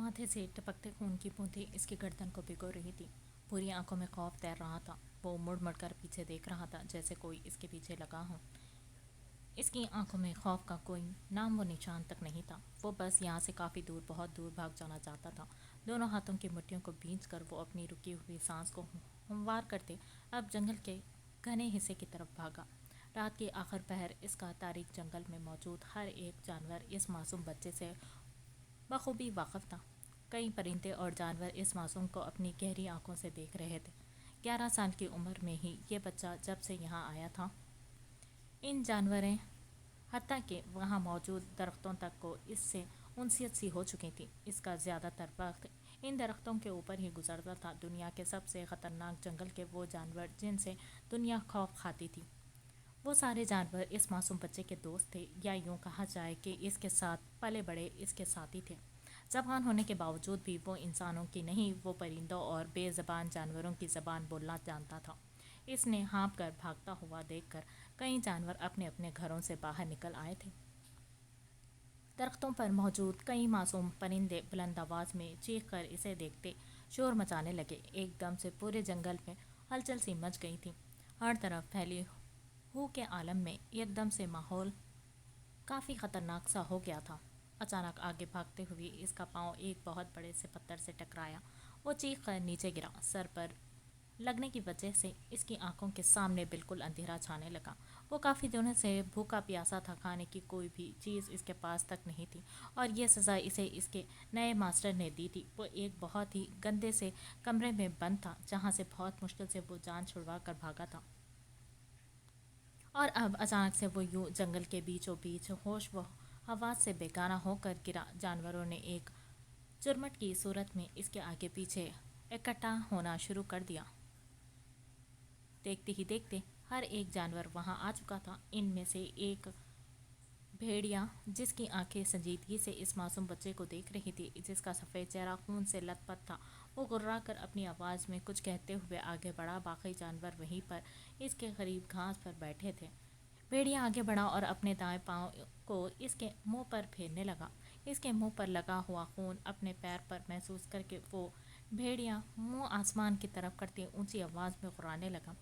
माथे से टपकते खून की बूंदें इसकी गर्दन को भिगो रही थी। पूरी आंखों में खौफ तैर रहा था। वो मुड़ मुड़ कर पीछे देख रहा था, जैसे कोई इसके पीछे लगा हो। इसकी आंखों में खौफ का कोई नाम व निशान तक नहीं था। वो बस यहाँ से काफ़ी दूर, बहुत दूर भाग जाना चाहता था। दोनों हाथों की मुट्ठियों को भींच कर वो अपनी रुकी हुई सांस को हमवार करते अब जंगल के घने हिस्से की तरफ भागा। रात के आखिर पहर इसका तारीख जंगल में मौजूद हर एक जानवर इस मासूम बच्चे से बखूबी वाक़िफ़ था। कई परिंदे और जानवर इस मासूम को अपनी गहरी आंखों से देख रहे थे। 11 साल की उम्र में ही ये बच्चा जब से यहाँ आया था, इन जानवरें हत्ता कि वहाँ मौजूद दरख्तों तक को इससे उनसियत सी हो चुकी थी। इसका ज़्यादातर वक्त इन दरख्तों के ऊपर ही गुजरता था। दुनिया के सबसे ख़तरनाक जंगल के वो जानवर जिनसे दुनिया खौफ खाती थी, वो सारे जानवर इस मासूम बच्चे के दोस्त थे, या यूँ कहा जाए कि इसके साथ पले बड़े इसके साथी थे। ज़बान होने के बावजूद भी वो इंसानों की नहीं, वो परिंदों और बेज़बान जानवरों की ज़बान बोलना जानता था। इसने हाँफ कर भागता हुआ देखकर कई जानवर अपने अपने घरों से बाहर निकल आए थे। दरख्तों पर मौजूद कई मासूम परिंदे बुलंद आवाज़ में चीख कर इसे देखते शोर मचाने लगे। एकदम से पूरे जंगल में हलचल सी मच गई थी। हर तरफ फैली हू के आलम में एकदम से माहौल काफ़ी ख़तरनाक सा हो गया था। अचानक आगे भागते हुए इसका पाँव एक बहुत बड़े से पत्थर से टकराया। वो चीख कर नीचे गिरा। सर पर लगने की वजह से इसकी आंखों के सामने बिल्कुल अंधेरा छाने लगा। वो काफ़ी दिनों से भूखा प्यासा था। खाने की कोई भी चीज़ इसके पास तक नहीं थी, और ये सज़ा इसे इसके नए मास्टर ने दी थी। वो एक बहुत ही गंदे से कमरे में बंद था, जहाँ से बहुत मुश्किल से वो जान छुड़वा कर भागा था। और अब अचानक से वो यूं जंगल के बीचों बीच होश व हवास से बेगाना होकर गिरा। जानवरों ने एक चुरमट की सूरत में इसके आगे पीछे इकट्ठा होना शुरू कर दिया। देखते ही देखते हर एक जानवर वहां आ चुका था। इनमें से एक भेड़िया, जिसकी आंखें संजीदगी से इस मासूम बच्चे को देख रही थी, जिसका सफ़ेद चेहरा खून से लथपथ था, वो गुर्रा कर अपनी आवाज़ में कुछ कहते हुए आगे बढ़ा। बाकी जानवर वहीं पर इसके करीब घास पर बैठे थे। भेड़िया आगे बढ़ा और अपने दाएं पांव को इसके मुंह पर फेरने लगा। इसके मुंह पर लगा हुआ खून अपने पैर पर महसूस करके वो भेड़िया मुंह आसमान की तरफ करती ऊंची आवाज़ में गुर्राने लगा।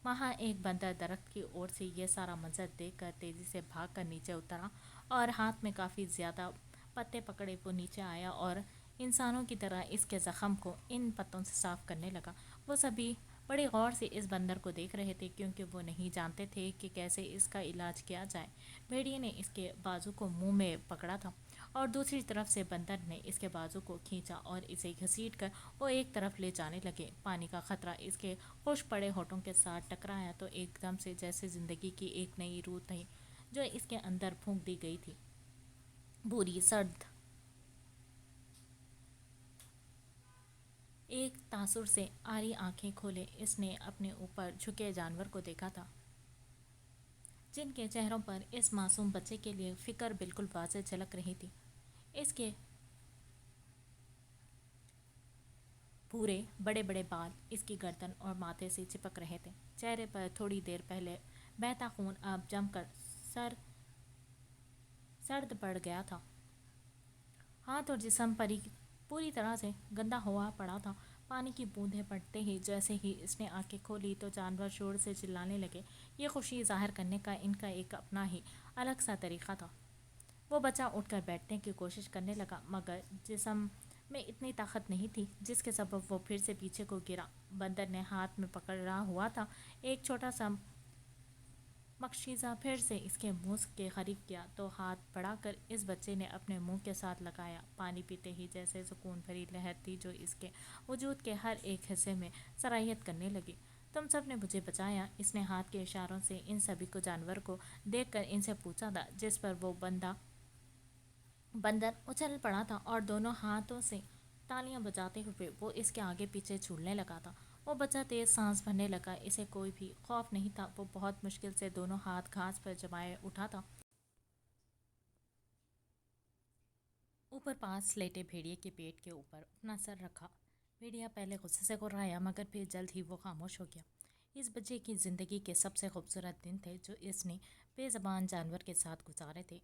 वहाँ एक बंदर दरख्त की ओर से ये सारा मंजर देखकर तेज़ी से भागकर नीचे उतरा, और हाथ में काफ़ी ज़्यादा पत्ते पकड़े वो नीचे आया और इंसानों की तरह इसके ज़ख़म को इन पत्तों से साफ़ करने लगा। वो सभी बड़े गौर से इस बंदर को देख रहे थे, क्योंकि वो नहीं जानते थे कि कैसे इसका इलाज किया जाए। भेड़िए ने इसके बाजू को मुंह में पकड़ा था, और दूसरी तरफ से बंदर ने इसके बाजू को खींचा और इसे घसीटकर वो एक तरफ ले जाने लगे। पानी का खतरा इसके खुश पड़े होठों के साथ टकराया तो एकदम से जैसे ज़िंदगी की एक नई रूह थी जो इसके अंदर फूंक दी गई थी। बुरी सर्द एक तासुर से आरी आंखें खोले इसने अपने ऊपर झुके जानवर को देखा था, जिनके चेहरों पर इस मासूम बच्चे के लिए फिक्र बिल्कुल वाज़ेह झलक रही थी। इसके पूरे बड़े बड़े बाल इसकी गर्दन और माथे से चिपक रहे थे। चेहरे पर थोड़ी देर पहले बहता खून अब जमकर सर सर्द पड़ गया था। हाथ और जिस्म पूरी तरह से गंदा हुआ पड़ा था। पानी की बूंदें पड़ते ही जैसे ही इसने आंखें खोली तो जानवर शोर से चिल्लाने लगे। ये खुशी जाहिर करने का इनका एक अपना ही अलग सा तरीका था। वो बच्चा उठकर बैठने की कोशिश करने लगा, मगर जिस्म में इतनी ताकत नहीं थी, जिसके सबब वो फिर से पीछे को गिरा। बंदर ने हाथ में पकड़ा हुआ था एक छोटा सा मकशीज़ा फिर से इसके मुंह के करीब किया तो हाथ बढ़ाकर इस बच्चे ने अपने मुंह के साथ लगाया। पानी पीते ही जैसे सुकून भरी लहर थी जो इसके वजूद के हर एक हिस्से में सरायत करने लगी। तुम सब ने मुझे बचाया, इसने हाथ के इशारों से इन सभी को जानवर को देखकर इनसे पूछा था, जिस पर वो बंदर उछल पड़ा था और दोनों हाथों से तालियां बजाते हुए वो इसके आगे पीछे झूलने लगा था। वो बच्चा तेज सांस भरने लगा। इसे कोई भी खौफ नहीं था। वो बहुत मुश्किल से दोनों हाथ घास पर जमाए उठा था। ऊपर पास लेटे भेड़िए के पेट के ऊपर अपना सर रखा। भेड़िया पहले गुस्से से गुर्राया, मगर फिर जल्द ही वो खामोश हो गया। इस बच्चे की ज़िंदगी के सबसे खूबसूरत दिन थे जो इसने बेज़बान जानवर के साथ गुजारे थे।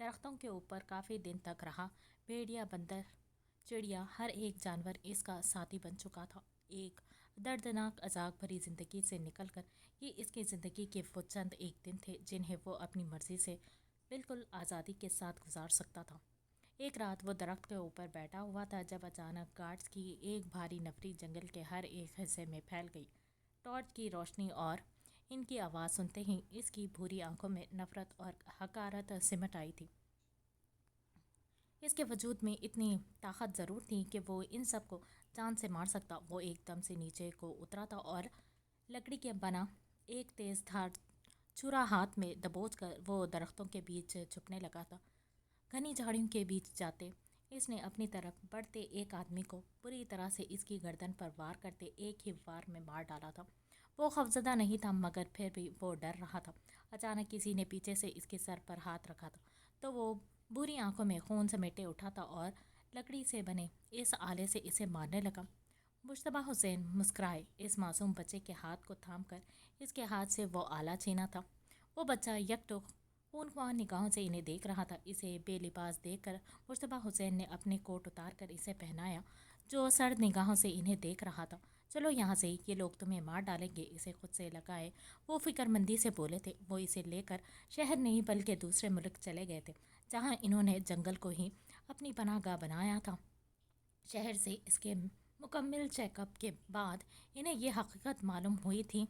درختوں کے اوپر کافی دن تک رہا۔ بھیڑیا، بندر، چڑیا، ہر ایک جانور اس کا ساتھی بن چکا تھا۔ ایک دردناک عذاب بھری زندگی سے نکل کر یہ اس کی زندگی کے وہ چند ایک دن تھے جنہیں وہ اپنی مرضی سے بالکل آزادی کے ساتھ گزار سکتا تھا۔ ایک رات وہ درخت کے اوپر بیٹھا ہوا تھا جب اچانک گارڈز کی ایک بھاری نفری جنگل کے ہر ایک حصے میں پھیل گئی۔ ٹارچ کی روشنی اور ان کی آواز سنتے ہی اس کی بھوری آنکھوں میں نفرت اور حقارت سمٹ آئی تھی۔ اس کے وجود میں اتنی طاقت ضرور تھی کہ وہ ان سب کو جان سے مار سکتا۔ وہ ایک دم سے نیچے کو اترا تھا اور لکڑی کے بنا ایک تیز دھار چھرا ہاتھ میں دبوچ کر وہ درختوں کے بیچ چھپنے لگا تھا۔ گھنی جھاڑیوں کے بیچ جاتے اس نے اپنی طرف بڑھتے ایک آدمی کو بری طرح سے اس کی گردن پر وار کرتے ایک ہی وار میں مار ڈالا تھا۔ وہ خوفزدہ نہیں تھا مگر پھر بھی وہ ڈر رہا تھا۔ اچانک کسی نے پیچھے سے اس کے سر پر ہاتھ رکھا تھا تو وہ بری آنکھوں میں خون سمیٹے اٹھا تھا اور لکڑی سے بنے اس آلے سے اسے مارنے لگا۔ مشتبہ حسین مسکرائے۔ اس معصوم بچے کے ہاتھ کو تھام کر اس کے ہاتھ سے وہ آلہ چھینا تھا۔ وہ بچہ یکٹو خونخوار نگاہوں سے انہیں دیکھ رہا تھا۔ اسے بے لباس دیکھ کر مشتبہ حسین نے اپنے کوٹ اتار کر اسے پہنایا جو سرد نگاہوں سے انہیں دیکھ رہا تھا۔ چلو یہاں سے، یہ لوگ تمہیں مار ڈالیں گے، اسے خود سے لگائے وہ فکر مندی سے بولے تھے۔ وہ اسے لے کر شہر نہیں بلکہ دوسرے ملک چلے گئے تھے جہاں انہوں نے جنگل کو ہی اپنی پناہ گاہ بنایا تھا۔ شہر سے اس کے مکمل چیک اپ کے بعد انہیں یہ حقیقت معلوم ہوئی تھی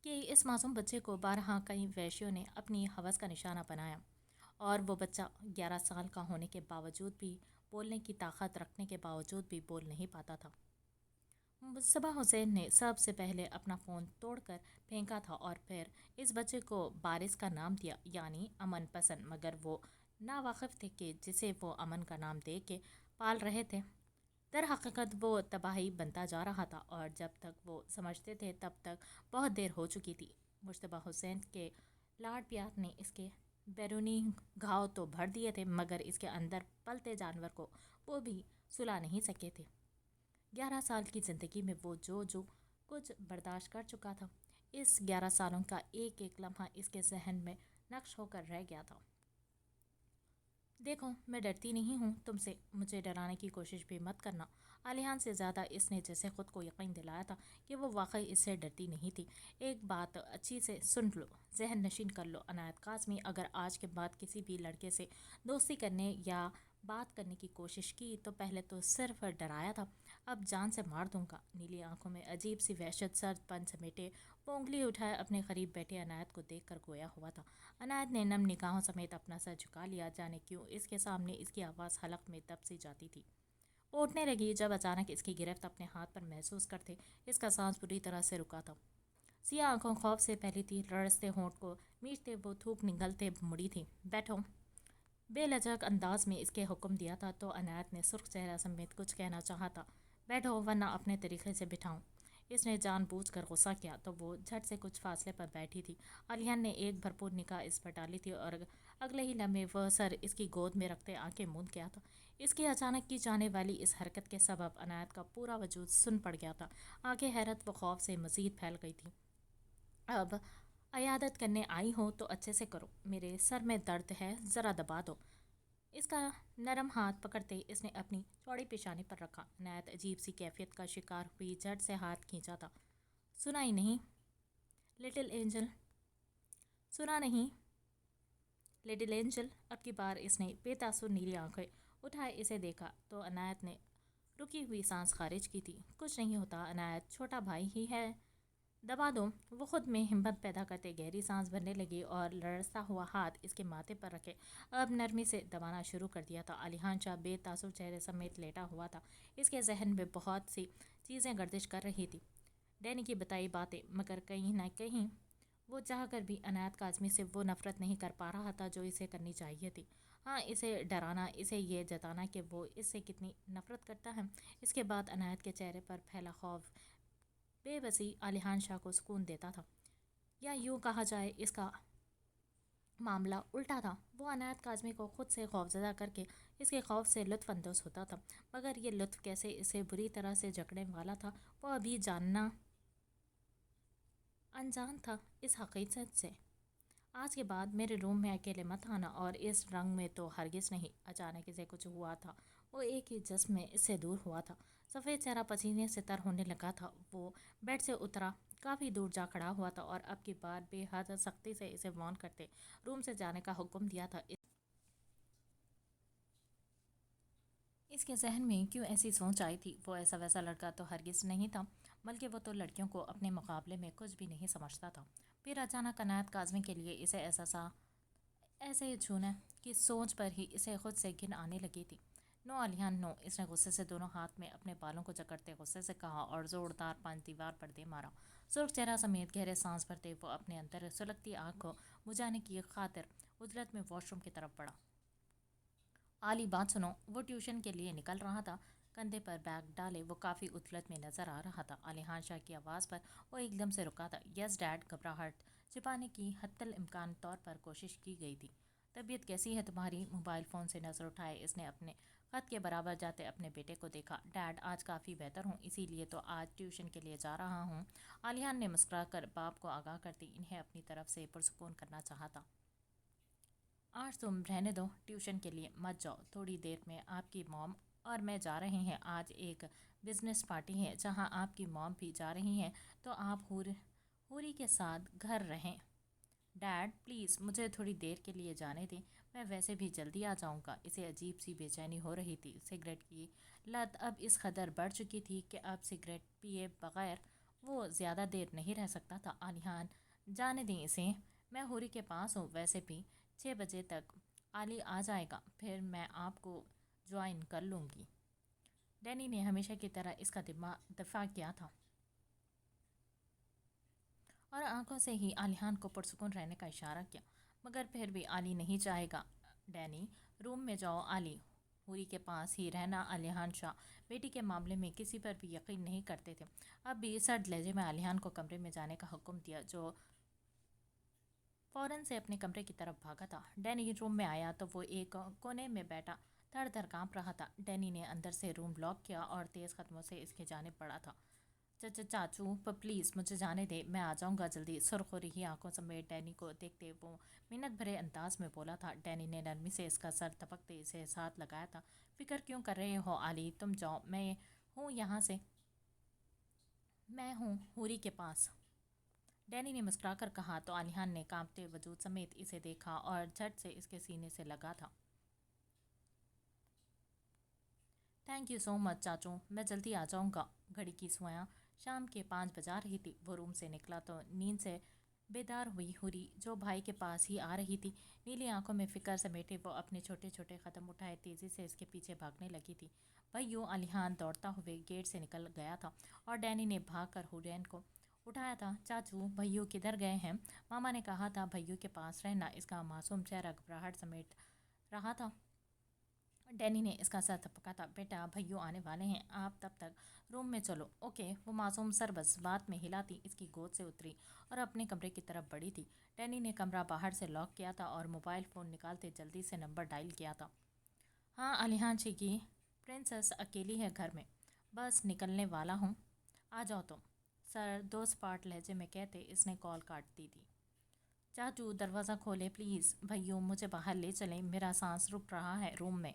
کہ اس معصوم بچے کو بارہا کئی وحشیوں نے اپنی ہوس کا نشانہ بنایا اور وہ بچہ 11 سال کا ہونے کے باوجود بھی، بولنے کی طاقت رکھنے کے باوجود بھی بول نہیں پاتا تھا۔ مصطفیٰ حسین نے سب سے پہلے اپنا فون توڑ کر پھینکا تھا اور پھر اس بچے کو بارث کا نام دیا، یعنی امن پسند، مگر وہ ناواقف تھے کہ جسے وہ امن کا نام دے کے پال رہے تھے در حقیقت وہ تباہی بنتا جا رہا تھا، اور جب تک وہ سمجھتے تھے تب تک بہت دیر ہو چکی تھی۔ مشتبہ حسین کے لاڑ پیار نے اس کے بیرونی گھاؤ تو بھر دیے تھے مگر اس کے اندر پلتے جانور کو وہ بھی سلا نہیں سکے تھے۔ 11 سال کی زندگی میں وہ جو کچھ برداشت کر چکا تھا، اس 11 سالوں کا ایک ایک لمحہ اس کے ذہن میں نقش ہو کر رہ گیا تھا۔ دیکھو، میں ڈرتی نہیں ہوں تم سے، مجھے ڈرانے کی کوشش بھی مت کرنا۔ علیحان سے زیادہ اس نے جیسے خود کو یقین دلایا تھا کہ وہ واقعی اس سے ڈرتی نہیں تھی۔ ایک بات اچھی سے سن لو، ذہن نشین کر لو، عنایت قاسمی اگر آج کے بعد کسی بھی لڑکے سے دوستی کرنے یا بات کرنے کی کوشش کی تو پہلے تو صرف ڈرایا تھا، اب جان سے مار دوں گا۔ نیلی آنکھوں میں عجیب سی وحشت سرد پن سمیٹے وہ انگلی اٹھائے اپنے قریب بیٹھے عنایت کو دیکھ کر گویا ہوا تھا۔ عنایت نے نم نگاہوں سمیت اپنا سر جھکا لیا، جانے کیوں اس کے سامنے اس کی آواز حلق میں دب سی جاتی تھی۔ وہ اٹھنے لگی جب اچانک اس کی گرفت اپنے ہاتھ پر محسوس کرتے اس کا سانس بری طرح سے رکا تھا۔ سیاہ آنکھوں خوف سے پھیلی تھی، لرزتے ہونٹ کو میچتے وہ تھوک نگلتے مڑی تھی۔ بیٹھو، بے لجک انداز میں اس کے حکم دیا تھا تو عنایت نے سرخ چہرہ سمیت کچھ کہنا چاہا تھا۔ بیٹھو ورنہ اپنے طریقے سے بٹھاؤں، اس نے جان بوجھ کر غصہ کیا تو وہ جھٹ سے کچھ فاصلے پر بیٹھی تھی۔ علیحان نے ایک بھرپور نگاہ اس پر ڈالی تھی اور اگلے ہی لمحے وہ سر اس کی گود میں رکھتے آنکھیں موند گیا تھا۔ اس کی اچانک کی جانے والی اس حرکت کے سبب عنایت کا پورا وجود سن پڑ گیا تھا۔ آنکھیں حیرت و خوف سے مزید پھیل گئی تھیں۔ اب عیادت کرنے آئی ہو تو اچھے سے کرو، میرے سر میں درد ہے، ذرا دبا دو۔ اس کا نرم ہاتھ پکڑتے اس نے اپنی چوڑی پیشانی پر رکھا۔ عنایت عجیب سی کیفیت کا شکار ہوئی، جھٹ سے ہاتھ کھینچا تھا۔ سنا ہی نہیں لٹل اینجل، سنا نہیں لٹل اینجل۔ اب کی بار اس نے بے تاثر نیلی آنکھیں اٹھائے اسے دیکھا تو عنایت نے رکی ہوئی سانس خارج کی تھی۔ کچھ نہیں ہوتا عنایت، چھوٹا بھائی ہی ہے، دبا دو۔ وہ خود میں ہمت پیدا کرتے گہری سانس بھرنے لگی اور لرزتا ہوا ہاتھ اس کے ماتھے پر رکھے اب نرمی سے دبانا شروع کر دیا تھا۔ علیحان شاہ بے تاثر چہرے سمیت لیٹا ہوا تھا، اس کے ذہن میں بہت سی چیزیں گردش کر رہی تھی، ڈینی کی بتائی باتیں، مگر کہیں نہ کہیں وہ چاہ کر بھی عنایت کاظمی سے وہ نفرت نہیں کر پا رہا تھا جو اسے کرنی چاہیے تھی۔ ہاں، اسے ڈرانا، اسے یہ جتانا کہ وہ اس سے کتنی نفرت کرتا ہے۔ اس کے بعد عنایت کے چہرے پر پھیلا خوف بے بسی علیحان شاہ کو سکون دیتا تھا، یا یوں کہا جائے اس کا معاملہ الٹا تھا۔ وہ عنایت کاظمی کو خود سے خوفزدہ کر کے اس کے خوف سے لطف اندوز ہوتا تھا، مگر یہ لطف کیسے اسے بری طرح سے جکڑنے والا تھا وہ ابھی جاننا انجان تھا۔ اس حقیقت سے آج کے بعد میرے روم میں اکیلے مت آنا، اور اس رنگ میں تو ہرگز نہیں۔ اچانک اسے کچھ ہوا تھا، وہ ایک ہی جسم میں اس سے دور ہوا تھا۔ سفید چہرہ پسینے سے تر ہونے لگا تھا۔ وہ بیڈ سے اترا، کافی دور جا کھڑا ہوا تھا اور اب کی بار بے حد سختی سے اسے وارن کرتے روم سے جانے کا حکم دیا تھا۔ اس کے ذہن میں کیوں ایسی سوچ آئی تھی؟ وہ ایسا ویسا لڑکا تو ہرگز نہیں تھا، بلکہ وہ تو لڑکیوں کو اپنے مقابلے میں کچھ بھی نہیں سمجھتا تھا۔ پھر اچانک عنایت کاظمی کے لیے اسے ایسے ہی چھونے کی سوچ پر ہی اسے خود سے گھن آنے لگی تھی۔ نو علیان نو، اس نے غصے سے دونوں ہاتھ میں اپنے بالوں کو جکڑتے غصے سے کہا اور زوردار پانچ دیوار پر دے مارا۔ سرخ چہرہ سمیت گہرے سانس بھرتے وہ اپنے اندر سلگتی آگ کو بجھانے کی خاطر عجلت میں واش روم کی طرف بڑھا۔ علی بات سنو، وہ ٹیوشن کے لیے نکل رہا تھا۔ کندھے پر بیگ ڈالے وہ کافی عجلت میں نظر آ رہا تھا۔ علیحان شاہ کی آواز پر وہ ایک دم سے رکا تھا۔ یس ڈیڈ، گھبراہٹ چھپانے کی حتی الامکان طور پر کوشش کی گئی تھی۔ طبیعت کیسی ہے تمہاری؟ موبائل فون سے نظر اٹھائے اس نے اپنے خط کے برابر جاتے اپنے بیٹے کو دیکھا۔ ڈیڈ، آج کافی بہتر ہوں، اسی لیے تو آج ٹیوشن کے لیے جا رہا ہوں۔ علیحان نے مسکرا کر باپ کو آگاہ کرتی انہیں اپنی طرف سے پرسکون کرنا چاہا تھا۔ آج تم رہنے دو، ٹیوشن کے لیے مت جاؤ۔ تھوڑی دیر میں آپ کی موم اور میں جا رہے ہیں۔ آج ایک بزنس پارٹی ہے جہاں آپ کی موم بھی جا رہی ہیں، تو آپ حوری کے ساتھ گھر رہیں۔ ڈیڈ پلیز مجھے تھوڑی دیر کے لیے جانے دیں، میں ویسے بھی جلدی آ جاؤں گا۔ اسے عجیب سی بے چینی ہو رہی تھی۔ سگریٹ کی لت اب اس قدر بڑھ چکی تھی کہ اب سگریٹ پیے بغیر وہ زیادہ دیر نہیں رہ سکتا تھا۔ علیحان، جانے دیں اسے، میں حوری کے پاس ہوں۔ ویسے بھی 6 بجے تک علی آ جائے گا، پھر میں آپ کو جوائن کر لوں گی۔ ڈینی نے ہمیشہ کی طرح اس کا دفاع کیا تھا اور آنکھوں سے ہی علیحان کو پرسکون رہنے کا اشارہ کیا، مگر پھر بھی علی نہیں چاہے گا۔ ڈینی، روم میں جاؤ، علی حوری کے پاس ہی رہنا۔ علیحان شاہ بیٹی کے معاملے میں کسی پر بھی یقین نہیں کرتے تھے۔ اب بھی سرد لہجے میں علیحان کو کمرے میں جانے کا حکم دیا، جو فوراً سے اپنے کمرے کی طرف بھاگا تھا۔ ڈینی روم میں آیا تو وہ ایک کونے میں بیٹھا تھر تھر کانپ رہا تھا۔ ڈینی نے اندر سے روم لاک کیا اور تیز قدموں سے اس کی جانب بڑھا تھا۔ چاچو پلیز مجھے جانے دے، میں آ جاؤں گا جلدی۔ سرخ ہو رہی آنکھوں سمیت ڈینی کو دیکھتے وہ منت بھرے انداز میں بولا تھا۔ ڈینی نے نرمی سے اس کا سر تھپکتے اسے ساتھ لگایا تھا۔ فکر کیوں کر رہے ہو علی، تم جاؤ، میں ہوں یہاں سے، میں ہوں حوری کے پاس۔ ڈینی نے مسکرا کر کہا تو علیحان نے کانپتے وجود سمیت اسے دیکھا اور جھٹ سے اس کے سینے سے لگا تھا۔ تھینک یو سو مچ چاچو، میں جلدی آ جاؤں گا۔ گھڑی کی سویاں شام کے 5 بجا رہی تھی۔ وہ روم سے نکلا تو نیند سے بیدار ہوئی حوری جو بھائی کے پاس ہی آ رہی تھی، نیلی آنکھوں میں فکر سمیٹے وہ اپنے چھوٹے چھوٹے قدم اٹھائے تیزی سے اس کے پیچھے بھاگنے لگی تھی۔ بھائیو، علیحان دوڑتا ہوئے گیٹ سے نکل گیا تھا اور ڈینی نے بھاگ کر حورین کو اٹھایا تھا۔ چاچو، بھائیو کدھر گئے ہیں؟ ماما نے کہا تھا بھائیو کے پاس رہنا۔ اس کا معصوم چہرہ گھبراہٹ سمیٹ رہا تھا۔ ڈینی نے اس کا سر تھپکا تھا۔ بیٹا، بھائیو آنے والے ہیں، آپ تب تک روم میں چلو۔ اوکے۔ وہ معصوم سر بس بات میں ہلاتی اس کی گود سے اتری اور اپنے کمرے کی طرف بڑھی تھی۔ ڈینی نے کمرہ باہر سے لاک کیا تھا اور موبائل فون نکالتے جلدی سے نمبر ڈائل کیا تھا۔ ہاں علیحان جی کی پرنسس اکیلی ہے گھر میں، بس نکلنے والا ہوں، آ جاؤ تم، سر دو سپاٹ لہجے میں کہتے اس نے کال کاٹ دی تھی۔ چاچو دروازہ کھولے پلیز، بھائیو مجھے باہر لے چلیں، میرا سانس رک رہا ہے روم میں۔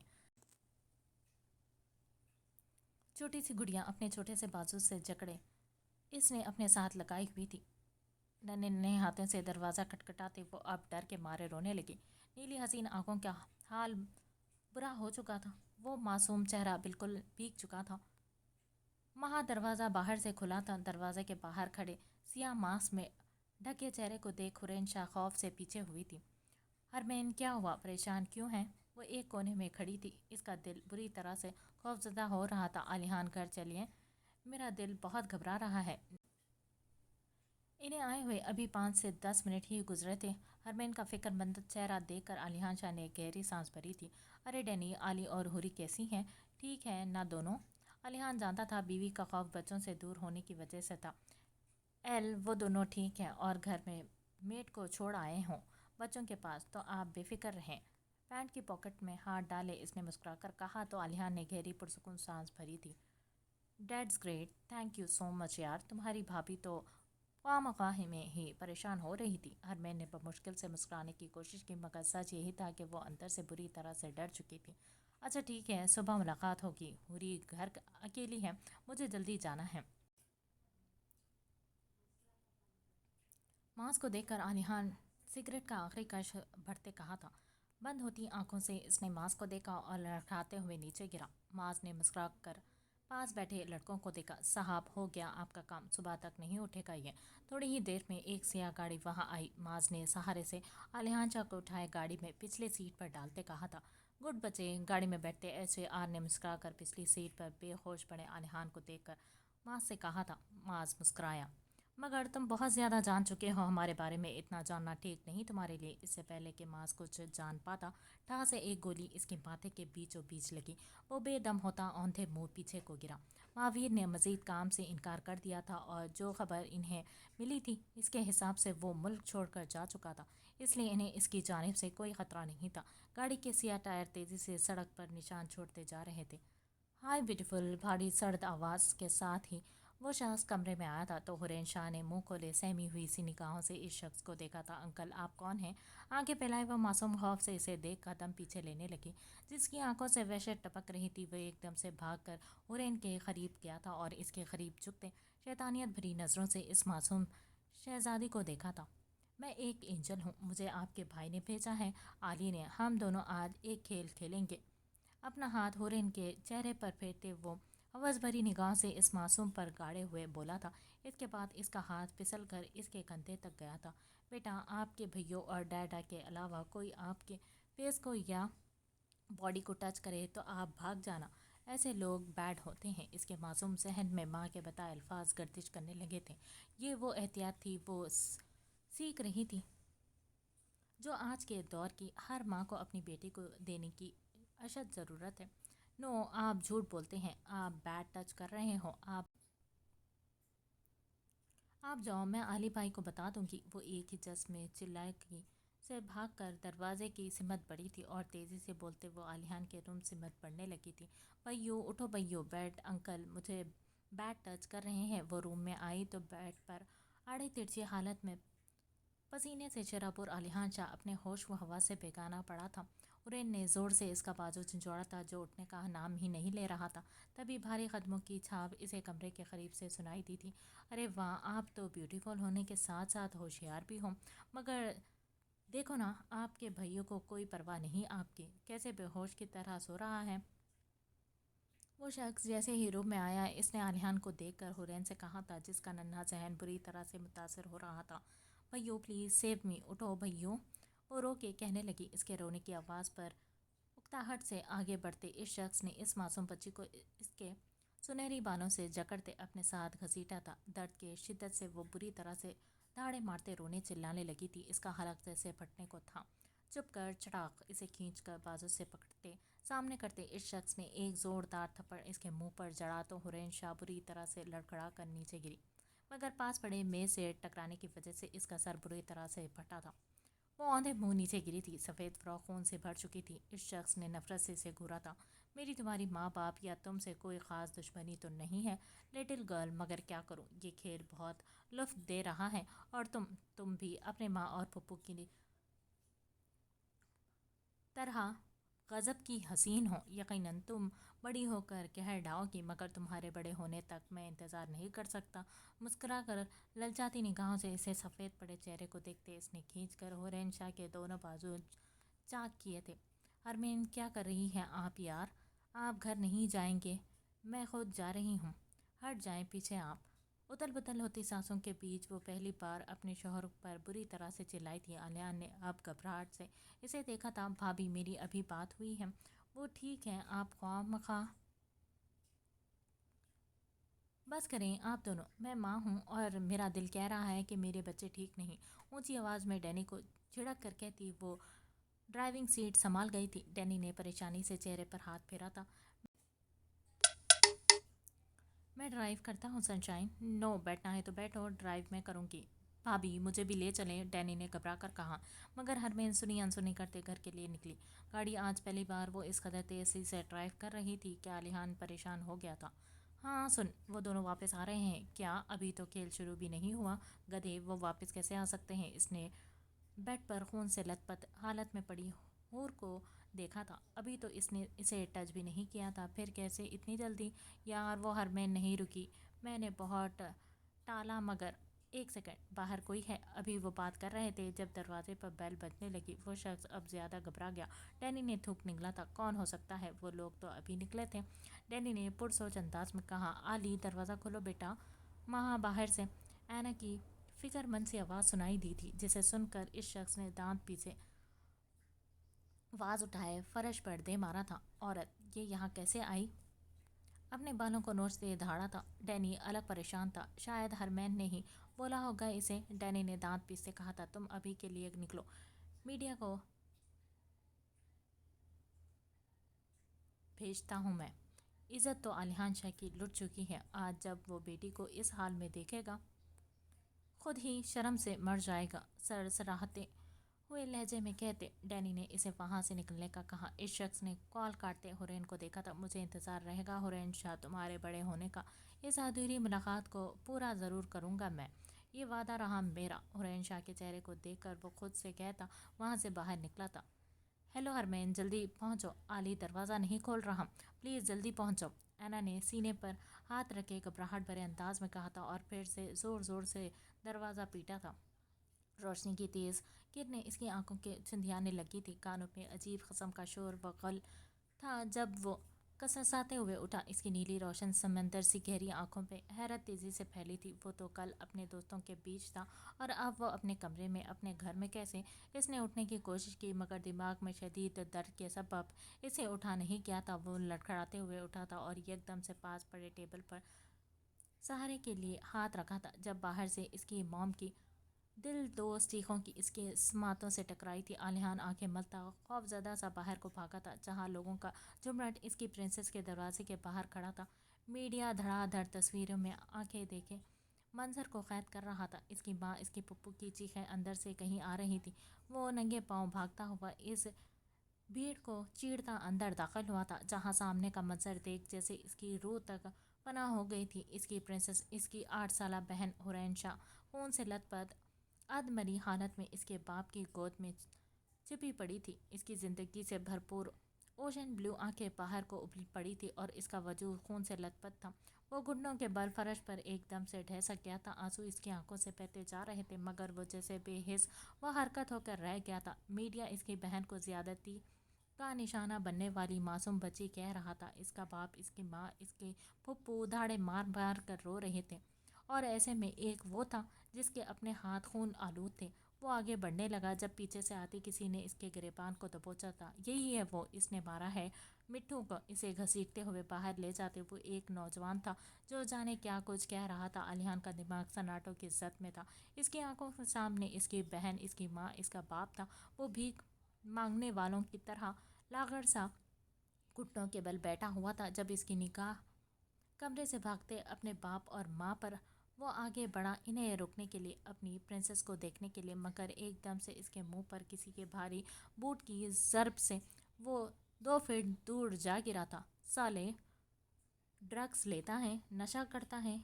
چھوٹی سی گڑیا اپنے چھوٹے سے بازو سے جکڑے اس نے اپنے ساتھ لگائی ہوئی تھی۔ ننھے ننھے ہاتھوں سے دروازہ کھٹکھٹاتے وہ اب ڈر کے مارے رونے لگی۔ نیلی حسین آنکھوں کا حال برا ہو چکا تھا، وہ معصوم چہرہ بالکل بھیگ چکا تھا۔ مہا دروازہ باہر سے کھلا تھا۔ دروازے کے باہر کھڑے سیاہ ماسک میں ڈھکے چہرے کو دیکھ حورین شاہ خوف سے پیچھے ہوئی تھی۔ حرمین، کیا ہوا؟ پریشان کیوں ہیں؟ وہ ایک کونے میں کھڑی تھی، اس کا دل بری طرح سے خوفزدہ ہو رہا تھا۔ علیحان گھر چلیے، میرا دل بہت گھبرا رہا ہے۔ انہیں آئے ہوئے ابھی 5 سے 10 منٹ ہی گزرے تھے۔ حرمین کا فکر مند چہرہ دیکھ کر علیحان شاہ نے گہری سانس بھری تھی۔ ارے ڈینی، علی اور حوری کیسی ہیں؟ ٹھیک ہیں نا دونوں؟ علیحان جانتا تھا بیوی کا خوف بچوں سے دور ہونے کی وجہ سے تھا۔ وہ دونوں ٹھیک ہیں اور گھر میں میٹ کو چھوڑ آئے ہوں بچوں کے پاس، تو آپ بے فکر رہیں۔ پینٹ کی پاکٹ میں ہاتھ ڈالے اس نے مسکرا کر کہا تو علیحان نے گہری پرسکون سانس بھری تھی۔ That's great, thank you so much یار، تمہاری بھابھی تو ख्वामख्वाही में ही परेशान हो रही थी। हरमैन ने मुश्किल से मुस्कुराने की कोशिश की, मगर सच यही था कि वो अंदर से बुरी तरह से डर चुकी थी। अच्छा ठीक है, सुबह मुलाकात होगी। हुरी घर अकेली है, मुझे जल्दी जाना है। मांस को देखकर आलिहान सिगरेट का आखिरी कश भरते कहा था। बंद होती आंखों से इसने मांस को देखा और लड़खड़ाते हुए नीचे गिरा। मांस ने मुस्कुरा कर पास बैठे लड़कों को देखा। साहब, हो गया आपका काम, सुबह तक नहीं उठेगा ये। थोड़ी ही देर में एक सियाह गाड़ी वहां आई। माज ने सहारे से आलिहान शाह को उठाए गाड़ी में पिछली सीट पर डालते कहा था। गुड बचे। गाड़ी में बैठते एच.ए.आर ने मुस्कुरा कर पिछली सीट पर बेहोश पड़े आलिहान को देखकर माज से कहा था। माज मुस्कुराया। मगर तुम बहुत ज़्यादा जान चुके हो हमारे बारे में, इतना जानना ठीक नहीं तुम्हारे लिए। इससे पहले कि मास कुछ जान पाता, ठा से एक गोली इसके माथे के बीचों बीच लगी। वो बेदम होता औंधे मुंह पीछे को गिरा। महावीर ने मजीद काम से इनकार कर दिया था और जो खबर इन्हें मिली थी इसके हिसाब से वो मुल्क छोड़कर जा चुका था, इसलिए इन्हें इसकी जानिब से कोई ख़तरा नहीं था। गाड़ी के सियाह टायर तेज़ी से सड़क पर निशान छोड़ते जा रहे थे। हाय ब्यूटीफुल, भारी सर्द आवाज़ के साथ ही वो शख्स कमरे में आया था तो हुरैन शाह ने मुंह खोले सहमी हुई सी निगाहों से इस शख्स को देखा था। अंकल, आप कौन हैं? आंखें फैलाए वो मासूम खौफ से इसे देख कदम पीछे लेने लगी। जिसकी आंखों से वहशत टपक रही थी, वह एकदम से भागकर हुरैन के करीब गया था और इसके करीब झुकते शैतानियत भरी नज़रों से इस मासूम शहजादी को देखा था। मैं एक एंजल हूँ, मुझे आपके भाई ने भेजा है। आली ने, हम दोनों आज एक खेल खेलेंगे। अपना हाथ हुरैन के चेहरे पर फेरते वो हवस भरी निगाह से इस मासूम पर गाड़े हुए बोला था। इसके बाद इसका हाथ फिसल कर इसके कंधे तक गया था। बेटा, आपके भैयों और डैडा के अलावा कोई आपके फेस को या बॉडी को टच करे तो आप भाग जाना। ऐसे लोग बैड होते हैं। इसके मासूम जहन में माँ के बताए अल्फाज गर्दिश करने लगे थे। ये वो एहतियात थी वो सीख रही थी जो आज के दौर की हर माँ को अपनी बेटी को देने की अशद ज़रूरत है। नो, आप झूठ बोलते हैं। आप बैड टच कर रहे हो। आप जाओ, मैं आली भाई को बता दूंगी। वो एक ही जस में चिल्लाएगी से भागकर दरवाजे की सिमत पड़ी थी और तेज़ी से बोलते वो आलियान के रूम सिमत पड़ने लगी थी। भैयो उठो, भैयो बैड अंकल मुझे बैड टच कर रहे हैं। वो रूम में आई तो बेड पर आड़े तिरछी हालत में पसीने से शराबुर आलिहान शाह अपने होश व हवा से बेगाना पड़ा था। उरेन ने ज़ोर से इसका बाजू झंझोड़ा था जो उठने का नाम ही नहीं ले रहा था। तभी भारी कदमों की छाप इसे कमरे के करीब से सुनाई दी थी। अरे वाह, आप तो ब्यूटीफुल होने के साथ साथ होशियार भी हो। मगर देखो ना, आपके भैया को कोई परवाह नहीं आपकी, कैसे बेहोश की तरह सो रहा है। वो शख्स जैसे ही रूम में आया, इसने आलियान को देखकर हुरैन से कहा था, जिसका नन्हा जहन बुरी तरह से मुतासर हो रहा था। भैयो प्लीज़ सेव मी, उठो भैयो। वो रो के कहने लगी। इसके रोने की आवाज़ पर उकताहट से आगे बढ़ते इस शख्स ने इस मासूम बच्ची को इसके सुनहरी बालों से जकड़ते अपने साथ घसीटा था। दर्द के शिद्दत से वो बुरी तरह से दाड़े मारते रोने चिल्लाने लगी थी। इसका हलक जैसे फटने को था। चुप कर, चटाक, इसे खींच कर बाजू से पकड़ते सामने करते इस शख्स ने एक ज़ोरदार थप्पड़ इसके मुंह पर जड़ा तो हुरैन शाह बुरी तरह से लड़खड़ा कर नीचे गिरी, मगर पास पड़े मेज से टकराने की वजह से इसका सर बुरी तरह से फटा था। वो औंधे मुंह नीचे गिरी थी। सफ़ेद फ्रॉक खून से भर चुकी थी। इस शख्स ने नफरत से इसे घूरा था। मेरी तुम्हारी माँ बाप या तुमसे कोई ख़ास दुश्मनी तो नहीं है लिटिल गर्ल, मगर क्या करूँ, ये खेल बहुत लुत्फ दे रहा है और तुम भी अपने माँ और पप्पू की तरह गज़ब की हसीन हो। यकीनन तुम बड़ी होकर कहर ढाओगी, मगर तुम्हारे बड़े होने तक मैं इंतज़ार नहीं कर सकता। मुस्कुरा कर ललचाती निगाहों से इसे सफ़ेद पड़े चेहरे को देखते इसने खींच कर हुरैन शाह के दोनों बाजू चाक किए थे। हरमीन, क्या कर रही हैं आप यार? आप घर नहीं जाएंगे? मैं खुद जा रही हूँ। हट जाएं पीछे आप। उथल पुथल होती सांसों के बीच वो पहली बार अपने शौहर पर बुरी तरह से चिल्लाई थी। आलिया ने अब घबराहट से इसे देखा था। भाभी, मेरी अभी बात हुई है, वो ठीक है, आप ख्वामखा बस करें आप दोनों। मैं माँ हूँ और मेरा दिल कह रहा है कि मेरे बच्चे ठीक नहीं। ऊंची आवाज़ में डैनी को झिड़क कर कहती वो ड्राइविंग सीट संभाल गई थी। डैनी ने परेशानी से चेहरे पर हाथ फेरा था। मैं ड्राइव करता हूँ सनशाइन। नो, बैठना है तो बैठो, ड्राइव मैं करूँगी। भाभी, मुझे भी ले चलें, डैनी ने घबरा कर कहा। मगर हरमेन सुनी अनसुनी करते घर के लिए निकली। गाड़ी आज पहली बार वो इस कदर तेज़ी से ड्राइव कर रही थी कि आलिहान परेशान हो गया था। ہاں سن، وہ دونوں واپس آ رہے ہیں کیا؟ ابھی تو کھیل شروع بھی نہیں ہوا۔ گدھے، وہ واپس کیسے آ سکتے ہیں؟ اس نے بیڈ پر خون سے لت پت حالت میں پڑی حور کو دیکھا تھا۔ ابھی تو اس نے اسے ٹچ بھی نہیں کیا تھا، پھر کیسے اتنی جلدی؟ یار وہ ہرمین نہیں رکی، میں نے بہت ٹالا مگر… ایک سیکنڈ، باہر کوئی ہے؟ ابھی وہ بات کر رہے تھے جب دروازے پر بیل بجنے لگی۔ وہ شخص اب زیادہ گھبرا گیا۔ ڈینی نے تھوک نکلا تھا۔ کون ہو سکتا ہے؟ وہ لوگ تو ابھی نکلے تھے۔ ڈینی نے پرسوچ انداز میں کہا۔ آلی، دروازہ کھولو بیٹا۔ وہاں باہر سے اینا کی فکر مند سی آواز سنائی دی تھی، جسے سن کر اس شخص نے دانت پیسے آواز اٹھائے فرش پر دے مارا تھا۔ عورت، یہ یہاں کیسے آئی؟ اپنے بالوں کو نوچتے دھاڑا تھا۔ ڈینی الگ پریشان تھا۔ شاید ہرمین نے ہی بولا ہوگا اسے۔ ڈینی نے دانت پیستے کہا تھا، تم ابھی کے لیے نکلو، میڈیا کو بھیجتا ہوں میں۔ عزت تو علیحان شاہ کی لٹ چکی ہے۔ آج جب وہ بیٹی کو اس حال میں دیکھے گا خود ہی شرم سے مر جائے گا، سرسراہتے ہوئے لہجے میں کہتے۔ ڈینی نے اسے وہاں سے نکلنے کا کہا۔ اس شخص نے کال کاٹتے حرین کو دیکھا تھا۔ مجھے انتظار رہے گا حرین شاہ تمہارے بڑے ہونے کا۔ اس ادھوری ملاقات کو پورا ضرور کروں گا میں، یہ وعدہ رہا میرا۔ حرین شاہ کے چہرے کو دیکھ کر وہ خود سے کہتا وہاں سے باہر نکلا تھا۔ ہیلو ہرمین، جلدی پہنچو۔ آلی دروازہ نہیں کھول رہا، پلیز جلدی پہنچو، اینا نے سینے پر ہاتھ رکھے گھبراہٹ بھرے انداز میں کہا تھا، اور پھر سے زور زور سے دروازہ پیٹا تھا۔ روشنی کی تیز کرنیں اس کی آنکھوں کے چندھیانے لگی تھی۔ کانوں میں عجیب قسم کا شور و غل تھا جب وہ کسساتے ہوئے اٹھا۔ اس کی نیلی روشن سمندر سی گہری آنکھوں پہ حیرت تیزی سے پھیلی تھی۔ وہ تو کل اپنے دوستوں کے بیچ تھا، اور اب وہ اپنے کمرے میں، اپنے گھر میں کیسے؟ اس نے اٹھنے کی کوشش کی مگر دماغ میں شدید درد کے سبب اسے اٹھا نہیں گیا تھا۔ وہ لڑکھڑاتے ہوئے اٹھا تھا اور یک دم سے پاس پڑے ٹیبل پر سہارے کے لیے ہاتھ رکھا تھا، جب باہر سے اس کی موم کی دل دوز چیخوں کی اس کے سماعتوں سے ٹکرائی تھی۔ علیحان آنکھیں ملتا خوف زدہ سا باہر کو بھاگا تھا، جہاں لوگوں کا جھمرٹ اس کی پرنسس کے دروازے کے باہر کھڑا تھا۔ میڈیا دھڑا دھڑ تصویروں میں آنکھیں دیکھے منظر کو قید کر رہا تھا۔ اس کی ماں، اس کی پھپھو کی چیخیں اندر سے کہیں آ رہی تھی۔ وہ ننگے پاؤں بھاگتا ہوا اس بھیڑ کو چیرتا اندر داخل ہوا تھا، جہاں سامنے کا منظر دیکھ جیسے اس کی روح تک پناہ ہو گئی تھی۔ اس کی پرنسس، اس کی 8 سالہ بہن حرین شاہ، خون سے لت پت ادمری حالت میں اس کے باپ کی گود میں چھپی پڑی تھی۔ اس کی زندگی سے بھرپور اوشن بلیو آنکھیں باہر کو ابلی پڑی تھی، اور اس کا وجود خون سے لت پت تھا۔ وہ گھٹنوں کے بل فرش پر ایک دم سے ڈھسک گیا تھا۔ آنسو اس کی آنکھوں سے بہتے جا رہے تھے، مگر وہ جیسے بے حس و حرکت ہو کر رہ گیا تھا۔ میڈیا اس کی بہن کو زیادتی کا نشانہ بننے والی معصوم بچی کہہ رہا تھا۔ اس کا باپ، اس کی ماں، اس کے پھپھو دھاڑے مار مار کر رو رہے تھے، اور ایسے میں ایک وہ تھا جس کے اپنے ہاتھ خون آلود تھے۔ وہ آگے بڑھنے لگا جب پیچھے سے آتی کسی نے اس کے گریبان کو دبوچا تھا۔ یہی ہے وہ، اس نے مارا ہے مٹھو کو۔ اسے گھسیٹتے ہوئے باہر لے جاتے وہ ایک نوجوان تھا جو جانے کیا کچھ کہہ رہا تھا۔ علیحان کا دماغ سناٹوں کی زد میں تھا۔ اس کی آنکھوں کے سامنے اس کی بہن، اس کی ماں، اس کا باپ تھا۔ وہ بھیک مانگنے والوں کی طرح لاغر سا گھٹنوں کے بل بیٹھا ہوا تھا۔ جب اس کی نگاہ کمرے سے بھاگتے اپنے باپ اور ماں پر وہ آگے بڑھا، انہیں روکنے کے لیے، اپنی پرنسس کو دیکھنے کے لیے، مگر ایک دم سے اس کے منہ پر کسی کے بھاری بوٹ کی ضرب سے وہ 2 فٹ دور جا گرا تھا۔ سالے، ڈرگس لیتا ہے، نشہ کرتا ہے،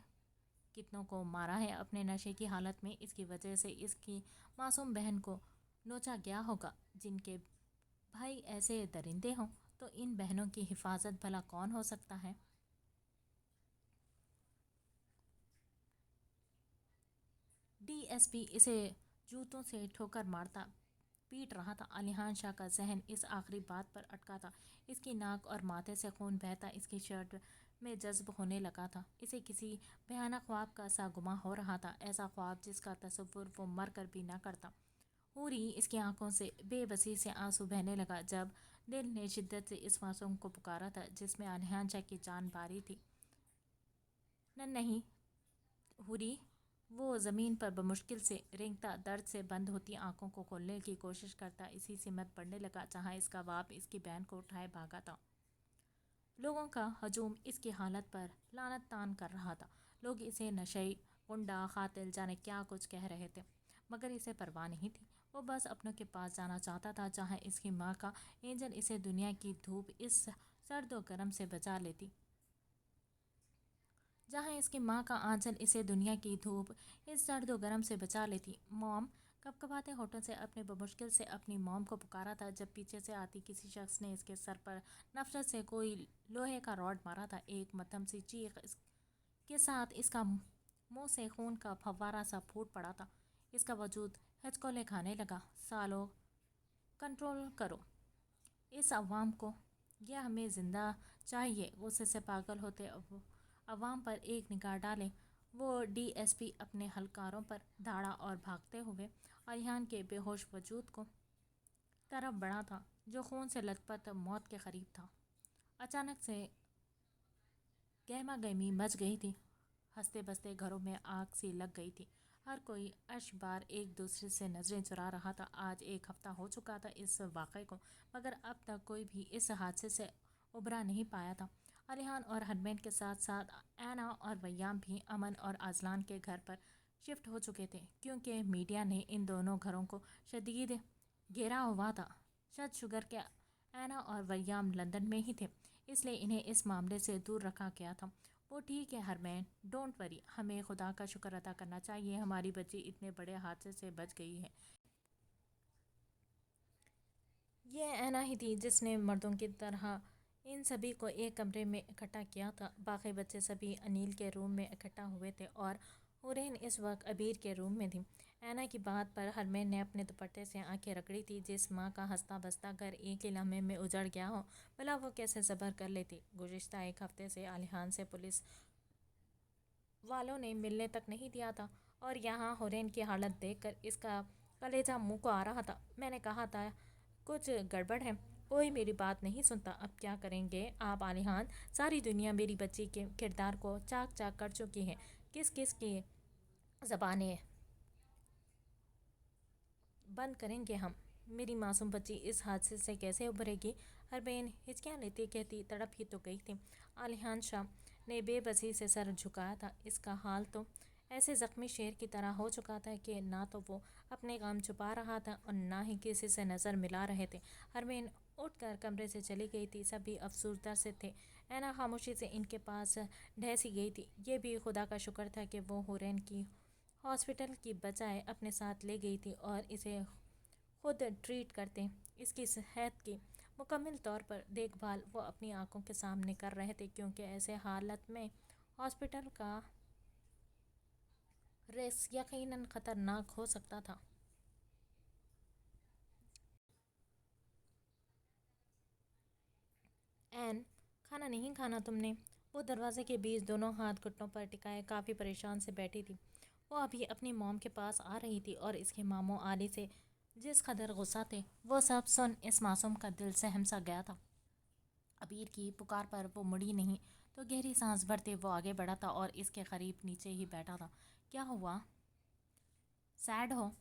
کتنوں کو مارا ہے اپنے نشے کی حالت میں۔ اس کی وجہ سے اس کی معصوم بہن کو نوچا گیا ہوگا۔ جن کے بھائی ایسے درندے ہوں تو ان بہنوں کی حفاظت بھلا کون ہو سکتا ہے؟ ڈی ایس پی اسے جوتوں سے ٹھوکر مارتا پیٹ رہا تھا۔ علیحان شاہ کا ذہن اس آخری بات پر اٹکا تھا۔ اس کی ناک اور ماتھے سے خون بہتا اس کی شرٹ میں جذب ہونے لگا تھا۔ اسے کسی بھیانک خواب کا سا گمان ہو رہا تھا، ایسا خواب جس کا تصور وہ مر کر بھی نہ کرتا۔ حوری، اس کی آنکھوں سے بے بسی سے آنسو بہنے لگا جب دل نے شدت سے اس معصوم کو پکارا تھا جس میں علیحان شاہ کی جان باری تھی۔ نہیں حوری، وہ زمین پر بمشکل سے رینگتا، درد سے بند ہوتی آنکھوں کو کھولنے کی کوشش کرتا اسی سمت بڑھنے لگا جہاں اس کا باپ اس کی بہن کو اٹھائے بھاگا تھا۔ لوگوں کا ہجوم اس کی حالت پر لعنت تان کر رہا تھا۔ لوگ اسے نشئی، غنڈہ، قاتل، جانے کیا کچھ کہہ رہے تھے، مگر اسے پرواہ نہیں تھی۔ وہ بس اپنوں کے پاس جانا چاہتا تھا جہاں اس کی ماں کا اینجل اسے دنیا کی دھوپ اس سرد و گرم سے بچا لیتی۔ जहाँ इसकी माँ का आंचल इसे दुनिया की धूप इस सर्द व गर्म से बचा लेती। मॉम कपकपाते होठों से अपने बमुश्किल से अपनी मॉम को पुकारा था जब पीछे से आती किसी शख्स ने इसके सर पर नफरत से कोई लोहे का रॉड मारा था। एक मध्यम सी चीख के साथ इसका मुंह से खून का फव्वारा सा फूट पड़ा था। इसका वजूद हिचकोले खाने लगा। सालों, कंट्रोल करो इस अवाम को, यह हमें जिंदा चाहिए। गुस्से से पागल होते अवाम पर एक निगाह डाले वो डीएसपी अपने हलकारों पर धाड़ा और भागते हुए अरिहान के बेहोश वजूद को तरफ बढ़ा था जो खून से लथपथ मौत के करीब था। अचानक से गहमा गहमी मच गई थी। हंसते बसते घरों में आग सी लग गई थी। हर कोई अशबार एक दूसरे से नजरें चुरा रहा था। आज एक हफ्ता हो चुका था इस वाक़े को, मगर अब तक कोई भी इस हादसे से उबरा नहीं पाया था। अरिहान और हरमैन के साथ साथ ऐना और वैयाम भी अमन और आजलान के घर पर शिफ्ट हो चुके थे, क्योंकि मीडिया ने इन दोनों घरों को शदीद घेरा हुआ था। शद शुगर के ऐना और वैयाम लंदन में ही थे, इसलिए इन्हें इस मामले से दूर रखा गया था। वो ठीक है हरमैन, डोंट वरी, हमें खुदा का शुक्र अदा करना चाहिए हमारी बच्ची इतने बड़े हादसे से बच गई है। ये ऐना ही थी जिसने मर्दों की तरह इन सभी को एक कमरे में इकट्ठा किया था। बाकी बच्चे सभी अनिल के रूम में इकट्ठा हुए थे और हुरैन इस वक्त अबीर के रूम में थी। ऐना की बात पर हरमैन ने अपने दुपट्टे से आंखें रगड़ी थी। जिस माँ का हंसता बसता घर एक ही लम्हे में उजड़ गया हो, भला वो कैसे सब्र कर लेती। गुज़िश्ता एक हफ्ते से अलिहान से पुलिस वालों ने मिलने तक नहीं दिया था और यहाँ हुरैन की हालत देखकर इसका कलेजा मुंह को आ रहा था। मैंने कहा था कुछ गड़बड़ है, कोई मेरी बात नहीं सुनता। अब क्या करेंगे आप आलिहान? सारी दुनिया मेरी बच्ची के किरदार को चाक चाक कर चुकी है। किस किस की ज़बानें बंद करेंगे हम? मेरी मासूम बच्ची इस हादसे से कैसे उभरेगी? हरबैन हिचकियाँ लेती कहती तड़प ही तो गई थी। आलिहान शाह ने बेबसी से सर झुकाया था। इसका हाल तो ऐसे ज़ख्मी शेर की तरह हो चुका था कि ना तो वो अपने काम छुपा रहा था और ना ही किसी से नज़र मिला रहे थे। हरबैन उठकर कमरे से चली गई थी। सभी अफसुर्दा से थे। ऐना खामोशी से इनके पास ढहसी गई थी। ये भी खुदा का शुक्र था कि वो हुरैन की हॉस्पिटल की बजाय अपने साथ ले गई थी और इसे खुद ट्रीट करते। इसकी सेहत की मुकम्मल तौर पर देखभाल वो अपनी आंखों के सामने कर रहे थे, क्योंकि ऐसे हालत में हॉस्पिटल का रिस्क यकीनन ख़तरनाक हो सकता था। एन, खाना नहीं खाना तुमने? वो दरवाजे के बीच दोनों हाथ घुटनों पर टिकाए काफ़ी परेशान से बैठी थी। वो अभी अपनी मॉम के पास आ रही थी और इसके मामों आली से जिस कदर गुस्सा थे वो सब सुन इस मासूम का दिल सहम सा गया था। अबीर की पुकार पर वो मुड़ी नहीं तो गहरी सांस भरते वो आगे बढ़ा था और इसके करीब नीचे ही बैठा था। क्या हुआ? सैड हो?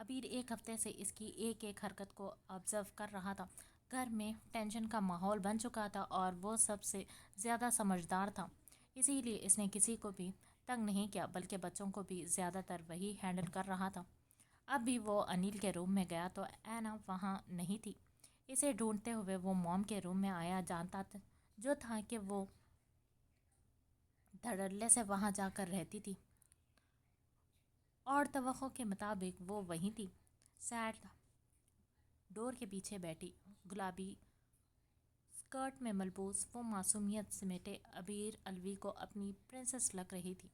अबीर एक हफ्ते से इसकी एक एक हरकत को ऑब्जर्व कर रहा था। घर में टेंशन का माहौल बन चुका था और वो सबसे ज़्यादा समझदार था, इसीलिए इसने किसी को भी तंग नहीं किया, बल्कि बच्चों को भी ज़्यादातर वही हैंडल कर रहा था। अब भी वो अनिल के रूम में गया तो ऐना वहाँ नहीं थी। इसे ढूंढते हुए वो मॉम के रूम में आया, जानता जो था कि वो धड़ल्ले से वहाँ जाकर रहती थी और तवक्को के मुताबिक वो वहीं थी। सैड डोर के पीछे बैठी, गुलाबी स्कर्ट में मलबूस वो मासूमियत समेटे अबीर अलवी को अपनी प्रिंसेस लग रही थी।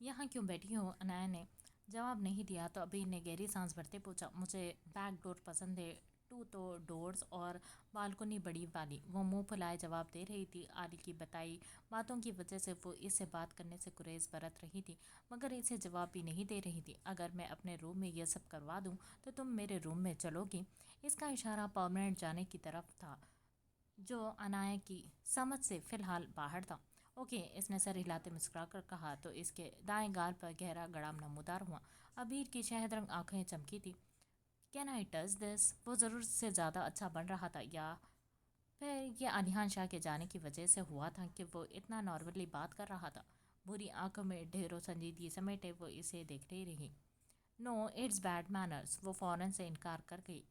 यहाँ क्यों बैठी हो? अनाया ने जवाब नहीं दिया तो अबीर ने गहरी सांस भरते पूछा। मुझे बैक डोर पसंद है, टू तो डोर्स और बालकनी बड़ी वाली। वो मुंह फुलाए जवाब दे रही थी। आली की बताई बातों की वजह से वो इससे बात करने से गुरेज बरत रही थी, मगर इसे जवाब भी नहीं दे रही थी। अगर मैं अपने रूम में यह सब करवा दूँ तो तुम मेरे रूम में चलोगी? इसका इशारा परमानेंट जाने की तरफ था, जो अनाया की समझ से फ़िलहाल बाहर था। ओके, इसने सर हिलाते मुस्कुरा कर कहा तो इसके दाएं गाल पर गहरा गड़ाम नमूदार हुआ। अबीर की शहद रंग आँखें चमकी थी। Can I touch this? वो ज़रूर से ज़्यादा अच्छा बन रहा था, या फिर ये अलिहान शाह के जाने की वजह से हुआ था कि वो इतना नॉर्मली बात कर रहा था। बुरी आंखों में ढेरों संजीदगी समेटे वो इसे देखते रही। नो, इट्स बैड मैनर्स, वो फ़ौरन से इनकार कर गई।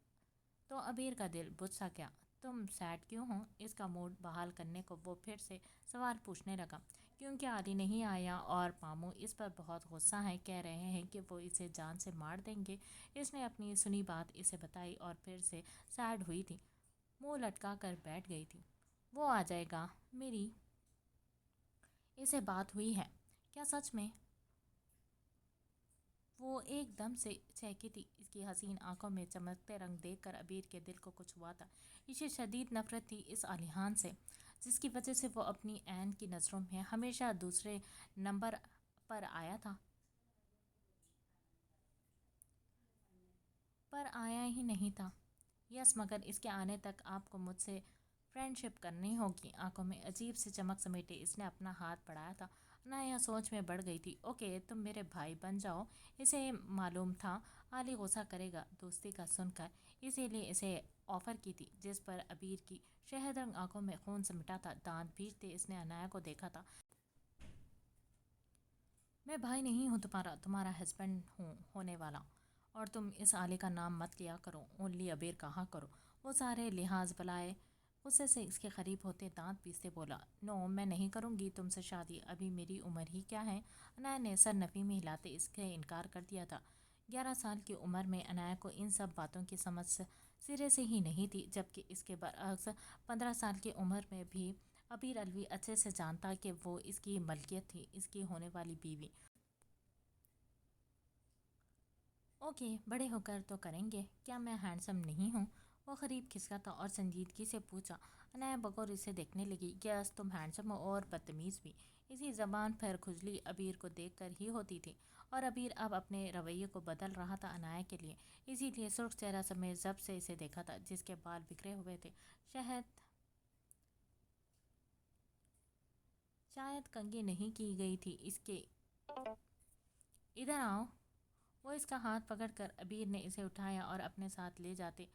तो अबीर का दिल बुझ सा गया। تم سیڈ کیوں ہو؟ اس کا موڈ بحال کرنے کو وہ پھر سے سوال پوچھنے لگا۔ کیونکہ علی نہیں آیا اور ماموں اس پر بہت غصہ ہیں، کہہ رہے ہیں کہ وہ اسے جان سے مار دیں گے۔ اس نے اپنی سنی بات اسے بتائی اور پھر سے سیڈ ہوئی تھی، منہ لٹکا کر بیٹھ گئی تھی۔ وہ آ جائے گا میری اسے بات ہوئی ہے کیا سچ میں؟ وہ ایک دم سے چہکی تھی۔ اس کی حسین آنکھوں میں چمکتے رنگ دیکھ کر عبیر کے دل کو کچھ ہوا تھا۔ اسے شدید نفرت تھی اس علیحان سے، جس کی وجہ سے وہ اپنی عین کی نظروں میں ہمیشہ دوسرے نمبر پر آیا ہی نہیں تھا۔ یس، مگر اس کے آنے تک آپ کو مجھ سے فرینڈ شپ کرنی ہوگی۔ آنکھوں میں عجیب سے چمک سمیٹے اس نے اپنا ہاتھ بڑھایا تھا۔ انایا سوچ میں بڑھ گئی تھی۔ اوکے، تم میرے بھائی بن جاؤ۔ اسے معلوم تھا علی غصہ کرے گا دوستی کا سن کر، اسی لیے اسے آفر کی تھی، جس پر عبیر کی شہد رنگ آنکھوں میں خون سمٹا تھا۔ دانت بھینچتے اس نے انایا کو دیکھا تھا۔ میں بھائی نہیں ہوں تمہارا، تمہارا ہسبینڈ ہوں ہونے والا، اور تم اس علی کا نام مت لیا کرو، اونلی عبیر کہا کرو۔ وہ سارے لحاظ بلائے غصے سے اس کے قریب ہوتے دانت پیستے بولا، نو، میں نہیں کروں گی تم سے شادی، ابھی میری عمر ہی کیا ہے؟ انایا نے سر نفی میں ہلاتے اس کے انکار کر دیا تھا۔ 11 سال کی عمر میں انایا کو ان سب باتوں کی سمجھ سرے سے ہی نہیں تھی، جبکہ اس کے برعکس 15 سال کی عمر میں بھی عبیر الوی اچھے سے جانتا کہ وہ اس کی ملکیت تھی، اس کی ہونے والی بیوی۔ اوکے، بڑے ہو کر تو کریں گے، کیا میں ہینڈسم نہیں ہوں؟ وہ قریب کھسکا تھا اور سنجیدگی سے پوچھا۔ انایا بغور اسے دیکھنے لگی۔ یس، تم ہینڈسم ہو اور بدتمیز بھی۔ اسی زبان پر کھجلی عبیر کو دیکھ کر ہی ہوتی تھی، اور عبیر اب اپنے رویے کو بدل رہا تھا انایا کے لیے، اسی لیے سرخ چہرہ سمیت ضبط سے اسے دیکھا تھا، جس کے بال بکھرے ہوئے تھے، شاید کنگھی نہیں کی گئی تھی اس کے۔ ادھر آؤ۔ وہ اس کا ہاتھ پکڑ کر عبیر نے اسے اٹھایا اور اپنے ساتھ لے جاتے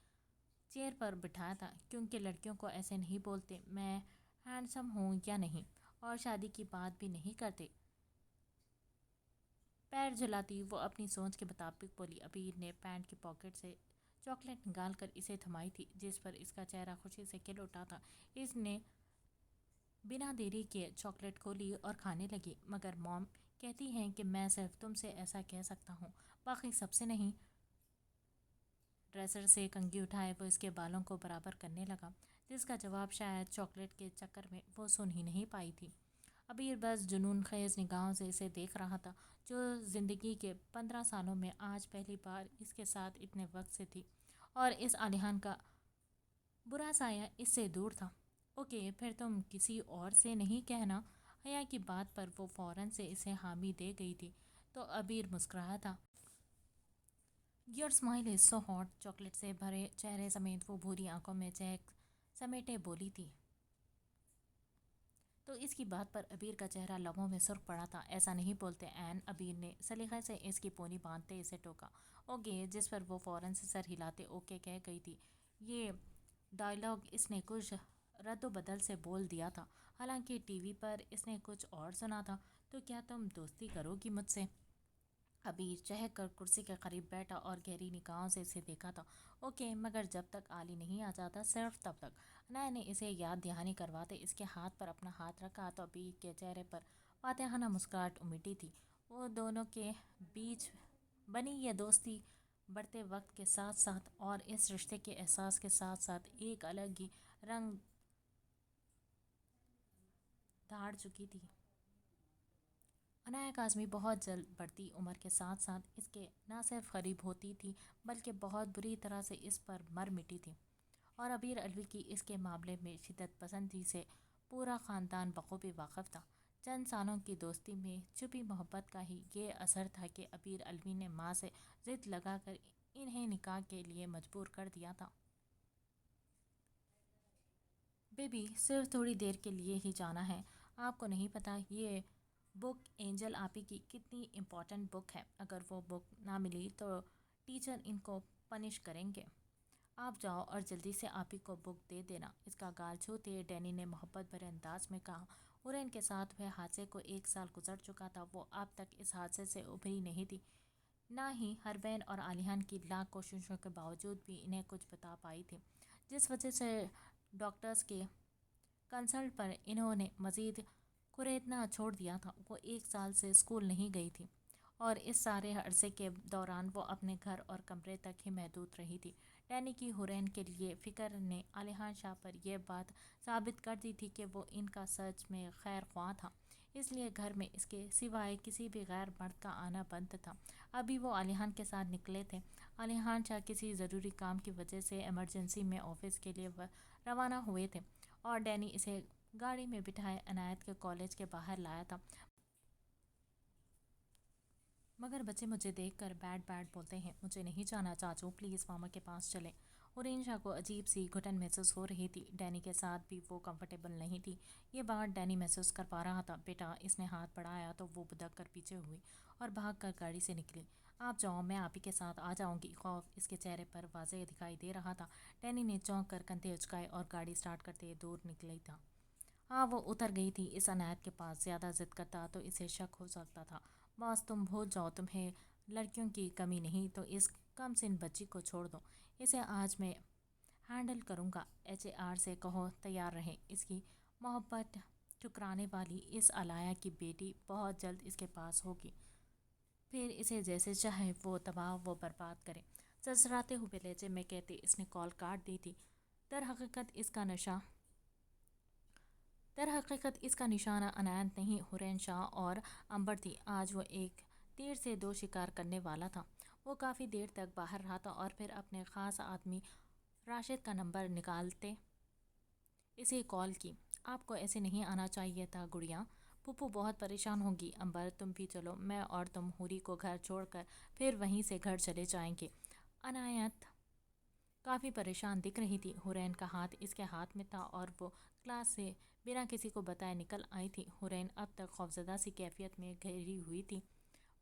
چیئر پر بٹھایا تھا۔ کیونکہ لڑکیوں کو ایسے نہیں بولتے، میں ہینڈسم ہوں یا نہیں، اور شادی کی بات بھی نہیں کرتے۔ پیر جھلاتی وہ اپنی سوچ کے مطابق بولی۔ عبیر نے پینٹ کی پاکٹ سے چاکلیٹ نکال کر اسے تھمائی تھی، جس پر اس کا چہرہ خوشی سے کھل اٹھا تھا۔ اس نے بنا دیری کے چاکلیٹ کھولی اور کھانے لگی۔ مگر موم کہتی ہیں کہ میں صرف تم سے ایسا کہہ سکتا ہوں، باقی سب سے نہیں۔ ڈریسر سے کنگھی اٹھائے وہ اس کے بالوں کو برابر کرنے لگا، جس کا جواب شاید چاکلیٹ کے چکر میں وہ سن ہی نہیں پائی تھی۔ عبیر بس جنون خیز نگاہوں سے اسے دیکھ رہا تھا، جو زندگی کے 15 سالوں میں آج پہلی بار اس کے ساتھ اتنے وقت سے تھی، اور اس علیحان کا برا سایہ اس سے دور تھا۔ اوکے، پھر تم کسی اور سے نہیں کہنا؟ حیا کی بات پر وہ فوراً سے اسے حامی دے گئی تھی، تو عبیر مسکرایا تھا۔ Your smile is so hot. Chocolate سے بھرے چہرے سمیت وہ بھوری آنکھوں میں چہک سمیٹے بولی تھی۔ تو اس کی بات پر عبیر کا چہرہ لبوں میں سرخ پڑا تھا۔ ایسا نہیں بولتے این، عبیر نے سلیقے سے اس کی پونی باندھتے اسے ٹوکا۔ اوکے، جس پر وہ فوراً سے سر ہلاتے اوکے کہہ گئی تھی۔ یہ ڈائیلاگ اس نے کچھ رد و بدل سے بول دیا تھا، حالانکہ ٹی وی پر اس نے کچھ اور سنا تھا۔ تو کیا تم دوستی کرو گی مجھ سے؟ عبیر چہک کر کرسی کے قریب بیٹھا اور گہری نگاہوں سے اسے دیکھا تھا۔ اوکے، مگر جب تک علی نہیں آ جاتا، صرف تب تک۔ انایا نے اسے یاد دہانی کرواتے اس کے ہاتھ پر اپنا ہاتھ رکھا، تو عبیر کے چہرے پر فاتحانہ مسکراہٹ امیٹی تھی۔ وہ دونوں کے بیچ بنی یہ دوستی بڑھتے وقت کے ساتھ ساتھ اور اس رشتے کے احساس کے ساتھ ساتھ ایک الگ ہی رنگ دھاڑ چکی تھی۔ انایا کاظمی بہت جلد بڑھتی عمر کے ساتھ ساتھ اس کے نہ صرف قریب ہوتی تھی، بلکہ بہت بری طرح سے اس پر مر مٹی تھی، اور عبیر الوی کی اس کے معاملے میں شدت پسندی سے پورا خاندان بخوبی واقف تھا۔ چند سالوں کی دوستی میں چھپی محبت کا ہی یہ اثر تھا کہ عبیر الوی نے ماں سے ضد لگا کر انہیں نکاح کے لیے مجبور کر دیا تھا۔ بیبی، صرف تھوڑی دیر کے لیے ہی جانا ہے۔ آپ کو نہیں پتہ یہ بک اینجل آپی کی کتنی امپورٹنٹ بک ہے۔ اگر وہ بک نہ ملی تو ٹیچر ان کو پنش کریں گے۔ آپ جاؤ اور جلدی سے آپی کو بک دے دینا۔ اس کا گال چھوتے ڈینی نے محبت بھرے انداز میں کہا۔ ہورین کے ساتھ ہوئے حادثے کو 1 سال گزر چکا تھا۔ وہ اب تک اس حادثے سے ابھری نہیں تھی، نہ ہی حربین اور علیحان کی لاکھ کوششوں کے باوجود بھی انہیں کچھ بتا پائی تھی، جس وجہ سے डॉक्टर्स के कंसल्ट पर इन्होंने मज़ीद कुरेदना छोड़ दिया था। वो 1 साल से स्कूल नहीं गई थी और इस सारे अरसे के दौरान वो अपने घर और कमरे तक ही महदूद रही थी। डैनी की हुरैन के लिए फ़िक्र ने आलिहान शाह पर यह बात साबित कर दी थी कि वो इनका सच में खैर ख्वाह था, इसलिए घर में इसके सिवाय किसी भी गैर मर्द का आना बंद था। अभी वो आलिहान के साथ निकले थे। आलिहान शाह किसी ज़रूरी काम की वजह से इमरजेंसी में ऑफिस के लिए रवाना हुए थे और डैनी इसे गाड़ी में बिठाए अनायत के कॉलेज के बाहर लाया था। मगर बच्चे मुझे देखकर बैड बैड बोलते हैं। मुझे नहीं जाना चाचू, प्लीज़ मामा के पास चलें। हुरैन शाह को अजीब सी घुटन महसूस हो रही थी। डैनी के साथ भी वो कंफर्टेबल नहीं थी। ये बात डैनी महसूस कर पा रहा था। बेटा, इसने हाथ बढ़ाया तो वो बुदक कर पीछे हुई और भाग कर गाड़ी से निकली। आप जाओ, मैं आप ही के साथ आ जाऊंगी। खौफ इसके चेहरे पर वाज़ेह दिखाई दे रहा था। डैनी ने चौंक कर कंधे उचकाए और गाड़ी स्टार्ट करते दूर निकली था। हाँ, वो उतर गई थी। इस अनायत के पास ज़्यादा जिद करता तो इसे शक हो सकता था। बॉस, तुम भूल जाओ, तुम्हें लड़कियों की कमी नहीं, तो इस कम सिन बच्ची को छोड़ दो। इसे आज मैं हैंडल करूँगा। HAR से कहो तैयार रहे। इसकी मोहब्बत ठुकराने वाली इस अलाया की बेटी बहुत जल्द इसके पास होगी। फिर इसे जैसे चाहे वो तबाह वो बर्बाद करे। ससराते हुए लहजे में कहते इसने कॉल काट दी थी। दर हकीकत इसका निशाना अनायत नहीं, हुरैन शाह और अंबर थी। आज वो एक तीर से 2 शिकार करने वाला था। वो काफ़ी देर तक बाहर रहा था और फिर अपने ख़ास आदमी राशिद का नंबर निकालते इसे कॉल की। आपको ऐसे नहीं आना चाहिए था गुड़िया, पुप्पू बहुत परेशान होगी। अंबर, तुम भी चलो, मैं और तुम हुरी को घर छोड़कर फिर वहीं से घर चले जाएंगे। अनायत काफ़ी परेशान दिख रही थी। हुरैन का हाथ इसके हाथ में था और वो क्लास से बिना किसी को बताए निकल आई थी। हुरैन अब तक खौफजदा सी कैफियत में घिरी हुई थी।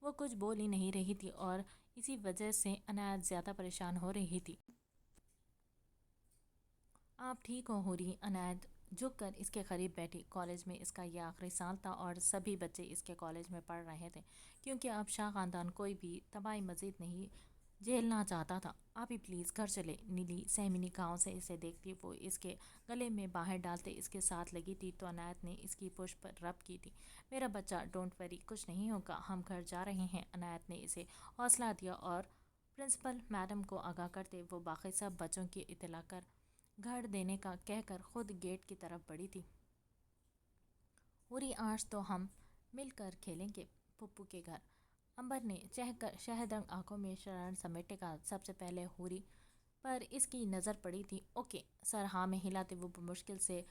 वो कुछ बोल ही नहीं रही थी और इसी वजह से अनायत ज़्यादा परेशान हो रही थी। आप ठीक हो हुरी? अनायत झुक कर इसके करीब बैठी। कॉलेज में इसका यह आखिरी साल था और सभी बच्चे इसके कॉलेज में पढ़ रहे थे, क्योंकि अब शाह ख़ानदान कोई भी तबाही मज़ीद नहीं झेलना चाहता था। आप ही प्लीज़ घर चले। नीली सहमीनी गाँव से इसे देखती वो इसके गले में बाहें डालते इसके साथ लगी थी तो अनायत ने इसकी पुश पर रब की थी। मेरा बच्चा, डोंट वरी, कुछ नहीं होगा, हम घर जा रहे हैं। अनायत ने इसे हौसला दिया और प्रिंसिपल मैडम को आगाह करते वो बाकी सब बच्चों की इतला कर घर देने का कहकर खुद गेट की तरफ बढ़ी थी। हुरी, आज तो हम मिलकर खेलेंगे पुप्पू के घर। अंबर ने चहकर शहदंग आंखों में शरण समेटे का सबसे पहले हुरी पर इसकी नज़र पड़ी थी। ओके सर, हाँ में हिलाते वो मुश्किल से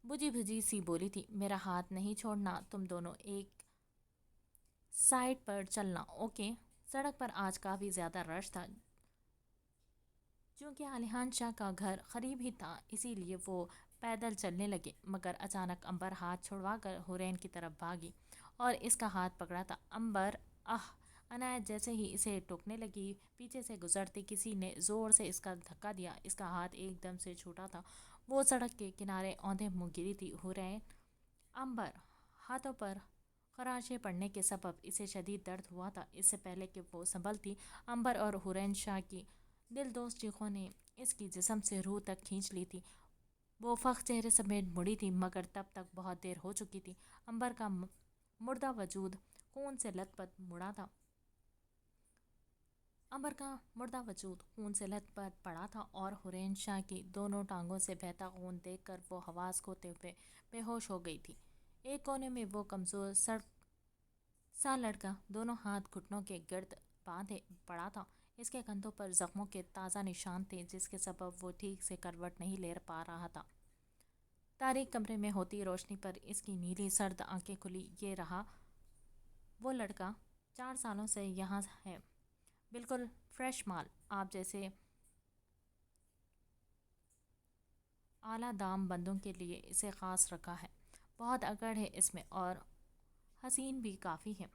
बुझी भुजी सी बोली थी। मेरा हाथ नहीं छोड़ना, तुम दोनों एक साइड पर चलना, ओके। सड़क पर आज काफ़ी ज़्यादा रश था। चूँकि आलिहान शाह का घर करीब ही था, इसीलिए वो पैदल चलने लगे। मगर अचानक अंबर हाथ छुड़वाकर हुरैन की तरफ भागी और इसका हाथ पकड़ा था। अंबर, आह! अनायत जैसे ही इसे टोकने लगी, पीछे से गुजरते किसी ने ज़ोर से इसका धक्का दिया। इसका हाथ एकदम से छूटा था। वो सड़क के किनारे औंधे मुँह गिरी थी। हुरैन, अंबर, हाथों पर खराशे पड़ने के सबब इसे शदीद दर्द हुआ था। इससे पहले कि वो संभलती, अंबर और हुरैन शाह की दिलदोज़ चीखों ने इसकी जिस्म से रूह तक खींच ली थी। वो फख चेहरे समेत मुड़ी थी, मगर तब तक बहुत देर हो चुकी थी। अंबर का मुर्दा वजूद खून से लथपथ मुड़ा था। अंबर का मुर्दा वजूद खून से लथपथ पड़ा था और हुरैन शाह की दोनों टांगों से बहता खून देखकर वो हवास खोते हुए बेहोश हो गई थी। एक कोने में वो कमज़ोर सड़क सा लड़का दोनों हाथ घुटनों के गिर्द बांधे पड़ा था। इसके कंधों पर जख्मों के ताज़ा निशान थे, जिसके सबब वो ठीक से करवट नहीं ले पा रहा था। तारीक कमरे में होती रोशनी पर इसकी नीली सर्द आंखें खुली। ये रहा वो लड़का, 4 सालों से यहाँ है, बिल्कुल फ्रेश माल। आप जैसे आला दाम बंदों के लिए इसे ख़ास रखा है। बहुत अकड़ है इसमें और हसीन भी काफ़ी है।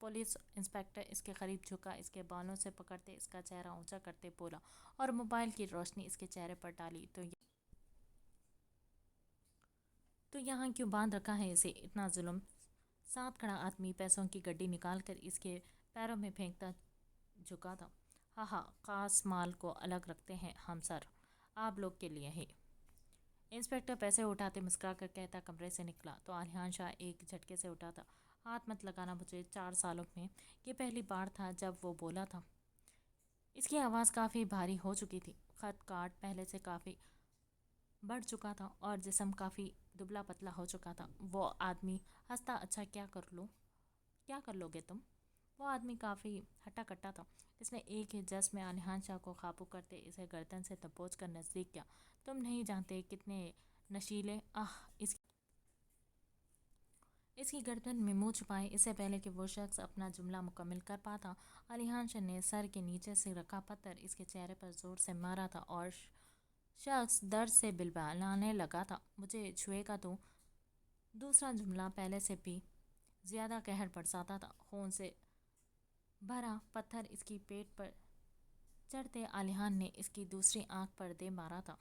पुलिस इंस्पेक्टर इसके करीब झुका, इसके बालों से पकड़ते इसका चेहरा ऊंचा करते बोला और मोबाइल की रोशनी इसके चेहरे पर डाली। तो यहाँ क्यों बांध रखा है इसे? इतना जुल्म? साथ खड़ा आदमी पैसों की गड्डी निकालकर इसके पैरों में फेंकता झुका था। हाँ हाँ, खास माल को अलग रखते हैं हम सर, आप लोग के लिए ही। इंस्पेक्टर पैसे उठाते मुस्कुरा कर कहता कमरे से निकला तो आलियान शाह एक झटके से उठा था। हाथ मत लगाना मुझे, 4 सालों में ये पहली बार था जब वो बोला था। इसकी आवाज़ काफ़ी भारी हो चुकी थी। खत काट पहले से काफ़ी बढ़ चुका था और जिस्म काफ़ी दुबला पतला हो चुका था। वो आदमी हंसता, अच्छा क्या कर लोगे तुम? वो आदमी काफ़ी हट्टा कट्टा था। इसने एक ही जस में आलियान शाह को काबू करते इसे गर्दन से दबोच कर नज़दीक किया। तुम नहीं जानते कितने नशीले। आह! इसकी गर्दन में मुंह छुपाए इससे पहले कि वो शख्स अपना जुमला मुकम्मल कर पाता, आलियान शाह ने सर के नीचे से रखा पत्थर इसके चेहरे पर जोर से मारा था और शख्स दर्द से बिलबिलाने लगा था। मुझे छुएगा तो? दूसरा जुमला पहले से भी ज़्यादा कहर बरसाता था। खून से भरा पत्थर इसकी पेट पर चढ़ते आलियान ने इसकी दूसरी आंख पर दे मारा था।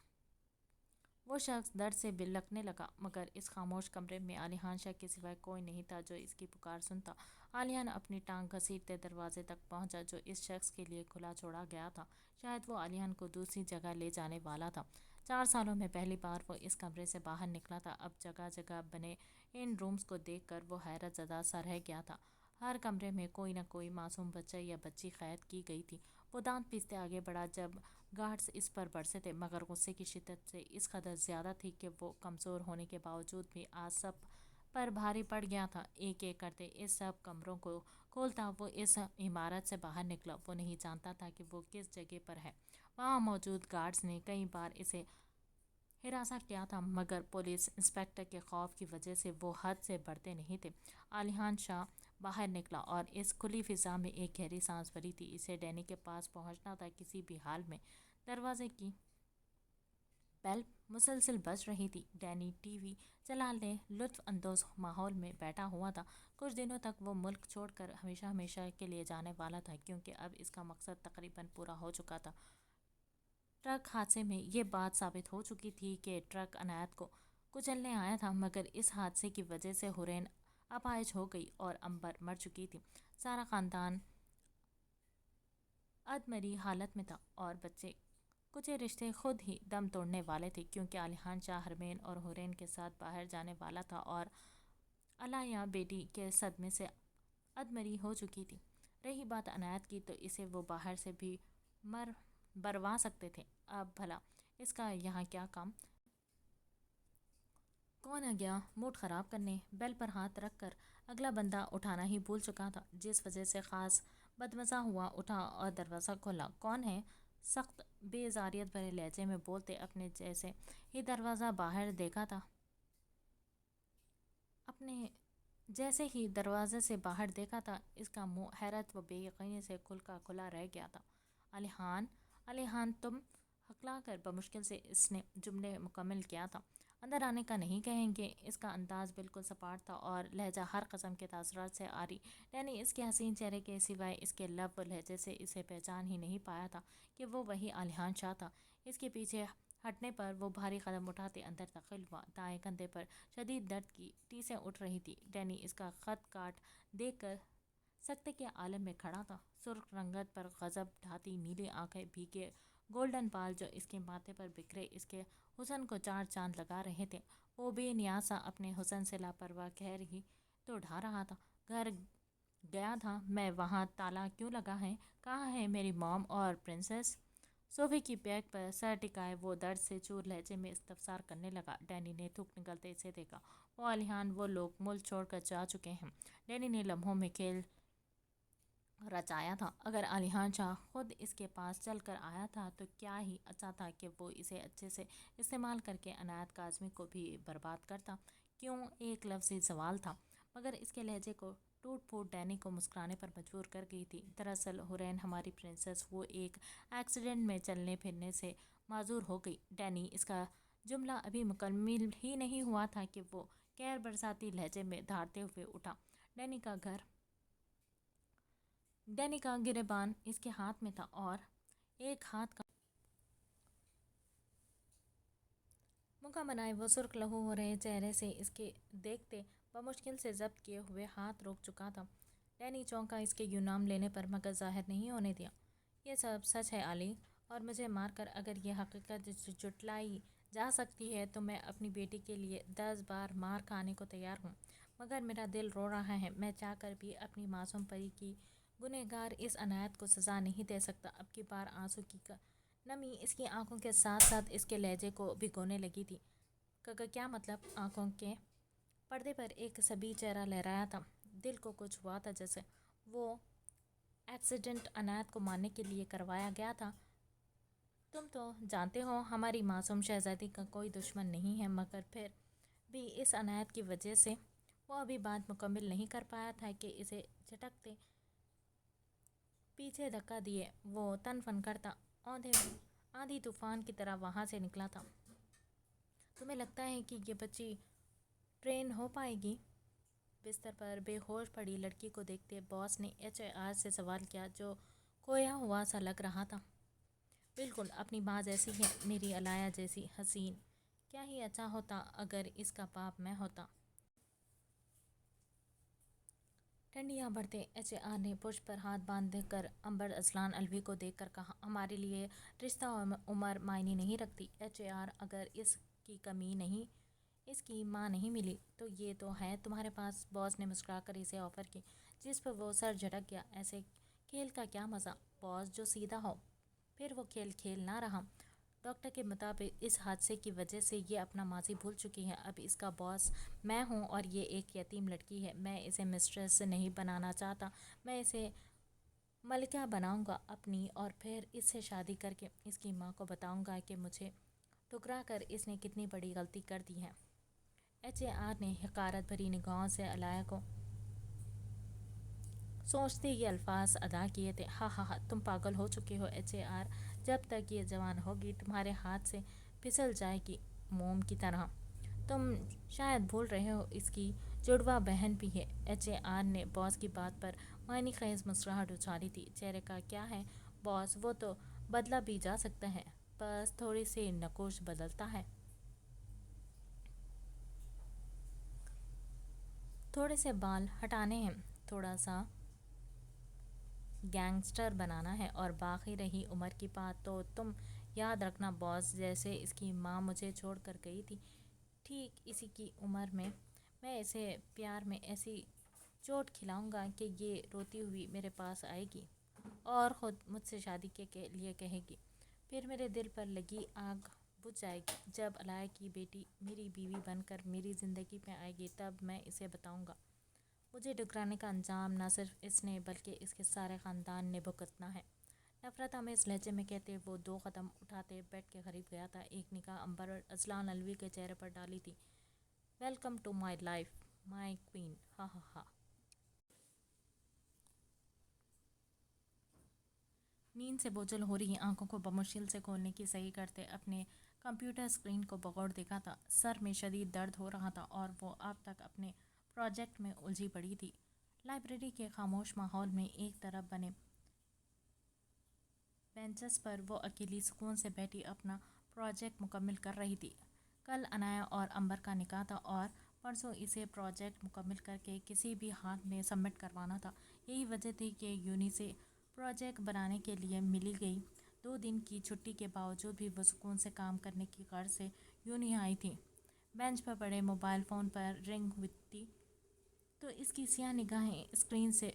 वो शख्स दर्द से बिलखने लगा, मगर इस खामोश कमरे में आलियान शाह के सिवाय कोई नहीं था जो इसकी पुकार सुनता। आलियान अपनी टांग घसीटते दरवाजे तक पहुंचा जो इस शख्स के लिए खुला छोड़ा गया था। शायद वो आलियान को दूसरी जगह ले जाने वाला था। 4 सालों में पहली बार वो इस कमरे से बाहर निकला था। अब जगह जगह बने इन रूम्स को देखकर वो हैरत ज़दा सा रह गया था। हर कमरे में कोई न कोई मासूम बच्चा या बच्ची कैद की गई थी। वो दांत पीसते आगे बढ़ा जब गार्ड्स इस पर बरसे थे, मगर गुस्से की शिद्दत से इस कदर ज़्यादा थी कि वो कमज़ोर होने के बावजूद भी आज सब पर भारी पड़ गया था। एक एक करते इस सब कमरों को खोलता वो इस इमारत से बाहर निकला। वो नहीं जानता था कि वो किस जगह पर है। वहाँ मौजूद गार्ड्स ने कई बार इसे हिरासा किया था, मगर पुलिस इंस्पेक्टर के खौफ की वजह से वो हद से बढ़ते नहीं थे। आलियान शाह बाहर निकला और इस खुली फिजा में एक गहरी सांस भरी थी। इसे डैनी के पास पहुंचना था किसी भी हाल में। दरवाजे की बेल मुसलसल बज रही थी। डैनी टीवी चला ले लुत्फ अंदोज माहौल में बैठा हुआ था। कुछ दिनों तक वो मुल्क छोड़कर हमेशा हमेशा के लिए जाने वाला था, क्योंकि अब इसका मकसद तकरीबन पूरा हो चुका था। ट्रक हादसे में ये बात साबित हो चुकी थी कि ट्रक अनायत को कुचलने आया था, मगर इस हादसे की वजह से हुरैन अपाहिज हो गई और अंबर मर चुकी थी। सारा ख़ानदान अधमरी हालत में था और बच्चे कुछ रिश्ते खुद ही दम तोड़ने वाले थे, क्योंकि आलियान शाह हरमैन और हुरैन के साथ बाहर जाने वाला था और अलाया बेटी के सदमे से अधमरी हो चुकी थी। रही बात अनायत की, तो इसे वो बाहर से भी मर बरवा सकते थे। अब भला इसका यहाँ क्या काम? कौन आ गया मूड ख़राब करने? बेल पर हाथ रख कर अगला बंदा उठाना ही भूल चुका था, जिस वजह से ख़ास बदमज़ा हुआ। उठा और दरवाज़ा खोला। कौन है? सख्त बेजारियत भरे लहजे में बोलते अपने जैसे ही दरवाज़ा बाहर देखा था अपने जैसे ही दरवाजे से बाहर देखा था, इसका मुंह हैरत व बेयकीनी से खुला रह गया था। अलिहान, अलिहान तुम? हकला कर बमुश्किल से इसने जुमले मुकम्मल किया था। अंदर आने का नहीं कहेंगे? इसका अंदाज़ बिल्कुल सपाट था और लहजा हर कस्म के तासुरात से आरी। डैनी इसके हसीन चेहरे के सिवाय इसके लब व लहजे से इसे पहचान ही नहीं पाया था कि वो वही आलियान शाह था। इसके पीछे हटने पर वो भारी कदम उठाते अंदर दाखिल हुआ। दाएं कंधे पर शदीद दर्द की टीसें उठ रही थी। डैनी इसका खत काट देखकर सख्ते के आलम में खड़ा था। सुर्ख रंगत पर गजब ढाती नीली आंखें, भीगे गोल्डन बाल जो इसके माथे पर बिखरे इसके हुसन को चार चांद लगा रहे थे। वो बेनियासा अपने हुसन से लापरवाह खैर ही तो ढा रहा था। घर गया था मैं, वहाँ ताला क्यों लगा है? कहाँ है मेरी मॉम और प्रिंसेस? सोफे की बैग पर सर टिकाए वो दर्द से चूर लहजे में इस्तफसार करने लगा। डैनी ने थूक निकलते इसे देखा। वो आलियान, वो लोग मुल्क छोड़कर जा चुके हैं। डैनी ने लम्हों में खेल रचाया था। अगर आलियान शाह खुद इसके पास चल कर आया था तो क्या ही अच्छा था कि वो इसे अच्छे से इस्तेमाल करके अनायत काज़मी को भी बर्बाद करता। क्यों? एक लफ्ज़ी सवाल था, मगर इसके लहजे को टूट फूट डैनी को मुस्कुराने पर मजबूर कर गई थी। दरअसल हुरैन हमारी प्रिंसेस, वो एक एक्सीडेंट में चलने फिरने से माजूर हो गई। डैनी इसका जुमला अभी मुकम्मल ही नहीं हुआ था कि वो कहर बरसाती लहजे में धारते हुए उठा। डैनी का गिरेबान इसके हाथ में था और एक हाथ का मुका बनाए वो सुर्ख लहू हो रहे चेहरे से इसके देखते बमुश्किल से जब्त किए हुए हाथ रोक चुका था। डैनी चौंका इसके यूनाम लेने पर, मगर जाहिर नहीं होने दिया। ये सब सच है आली, और मुझे मारकर अगर ये हकीकत जुटलाई جا سکتی ہے تو میں اپنی بیٹی کے لیے 10 بار مار کھانے کو تیار ہوں، مگر میرا دل رو رہا ہے۔ میں چاہ کر بھی اپنی معصوم پری کی گنہگار اس عنایت کو سزا نہیں دے سکتا۔ اب کی بار آنسو کی نمی اس کی آنکھوں کے ساتھ ساتھ اس کے لہجے کو بھگونے لگی تھی۔ کیا مطلب؟ آنکھوں کے پردے پر ایک صبی چہرہ لہرایا تھا۔ دل کو کچھ ہوا تھا، جیسے وہ ایکسیڈنٹ عنایت کو مارنے کے لیے کروایا گیا تھا۔ تم تو جانتے ہو ہماری معصوم شہزادی کا کوئی دشمن نہیں ہے، مگر پھر بھی اس عنایت کی وجہ سے وہ ابھی بات مکمل نہیں کر پایا تھا کہ اسے جھٹکتے پیچھے دھکا دیے وہ تن فن کرتا آندھی طوفان کی طرح وہاں سے نکلا تھا۔ تمہیں لگتا ہے کہ یہ بچی ٹرین ہو پائے گی؟ بستر پر بے ہوش پڑی لڑکی کو دیکھتے باس نے HR سے سوال کیا، جو کھویا ہوا سا لگ رہا تھا۔ بالکل اپنی ماں جیسی ہے، میری علایا جیسی حسین۔ کیا ہی اچھا ہوتا اگر اس کا باپ میں ہوتا۔ ٹھنڈیاں بڑھتے HR نے پشت پر ہاتھ باندھ کر عنبر ارسلان الوی کو دیکھ کر کہا، ہمارے لیے رشتہ اور عمر معنی نہیں رکھتی۔ HR اگر اس کی کمی نہیں، اس کی ماں نہیں ملی تو یہ تو ہے تمہارے پاس۔ باس نے مسکرا کر اسے آفر کی، جس پر وہ سر جھٹک گیا۔ ایسے کھیل کا کیا مزہ باس، جو سیدھا ہو؟ پھر وہ کھیل نہ رہا۔ ڈاکٹر کے مطابق اس حادثے کی وجہ سے یہ اپنا ماضی بھول چکی ہے۔ اب اس کا باس میں ہوں اور یہ ایک یتیم لڑکی ہے۔ میں اسے مسٹریس نہیں بنانا چاہتا، میں اسے ملکہ بناؤں گا اپنی، اور پھر اس سے شادی کر کے اس کی ماں کو بتاؤں گا کہ مجھے ٹھکرا کر اس نے کتنی بڑی غلطی کر دی ہے۔ HR نے حقارت بھری نگاہوں سے علایا کو سوچتے یہ الفاظ ادا کیے تھے۔ ہاں ہاں ہاں، تم پاگل ہو چکے ہو HR، جب تک یہ جوان ہوگی تمہارے ہاتھ سے پھسل جائے گی موم کی طرح۔ تم شاید بھول رہے ہو اس کی جڑواں بہن بھی ہے۔ HR نے باس کی بات پر معنی خیز مسکراہٹ اچھالی تھی۔ چہرے کا کیا ہے باس، وہ تو بدلا بھی جا سکتا ہے، بس تھوڑی سی نقوش بدلتا ہے۔ تھوڑے سے بال ہٹانے ہیں، تھوڑا سا گینگسٹر بنانا ہے، اور باقی رہی عمر کی بات تو تم یاد رکھنا باس، جیسے اس کی ماں مجھے چھوڑ کر گئی تھی، ٹھیک اسی کی عمر میں میں اسے پیار میں ایسی چوٹ کھلاؤں گا کہ یہ روتی ہوئی میرے پاس آئے گی اور خود مجھ سے شادی کے لیے کہے گی۔ پھر میرے دل پر لگی آگ بجھ جائے گی۔ جب علایا کی بیٹی میری بیوی بن کر میری زندگی میں آئے گی تب میں اسے بتاؤں گا، مجھے ٹھکرانے کا انجام نہ صرف اس نے بلکہ اس کے سارے خاندان نے بھگتنا ہے۔ نفرت آمیز لہجے میں کہتے وہ 2 قدم اٹھاتے بیڈ کے قریب گیا تھا۔ ایک نگاہ عنبر ارسلان الوی کے چہرے پر ڈالی تھی۔ Welcome to my life my queen, ہا ہا ہا۔ نیند سے بوجھل ہو رہی آنکھوں کو بمشکل سے کھولنے کی صحیح کرتے اپنے کمپیوٹر اسکرین کو بغور دیکھا تھا۔ سر میں شدید درد ہو رہا تھا اور وہ اب تک اپنے پروجیکٹ میں الجھی پڑی تھی۔ لائبریری کے خاموش ماحول میں ایک طرف بنے بینچز پر وہ اکیلی سکون سے بیٹھی اپنا پروجیکٹ مکمل کر رہی تھی۔ کل عنایا اور عنبر کا نکاح تھا اور پرسوں اسے پروجیکٹ مکمل کر کے کسی بھی حال میں سبمٹ کروانا تھا۔ یہی وجہ تھی کہ یونی سے پروجیکٹ بنانے کے لیے ملی گئی 2 دن کی چھٹی کے باوجود بھی وہ سکون سے کام کرنے کی غرض سے یونی آئی تھی۔ بینچ پر پڑے موبائل فون پر رنگ ہوتی تو اس کی سیاہ نگاہیں اسکرین سے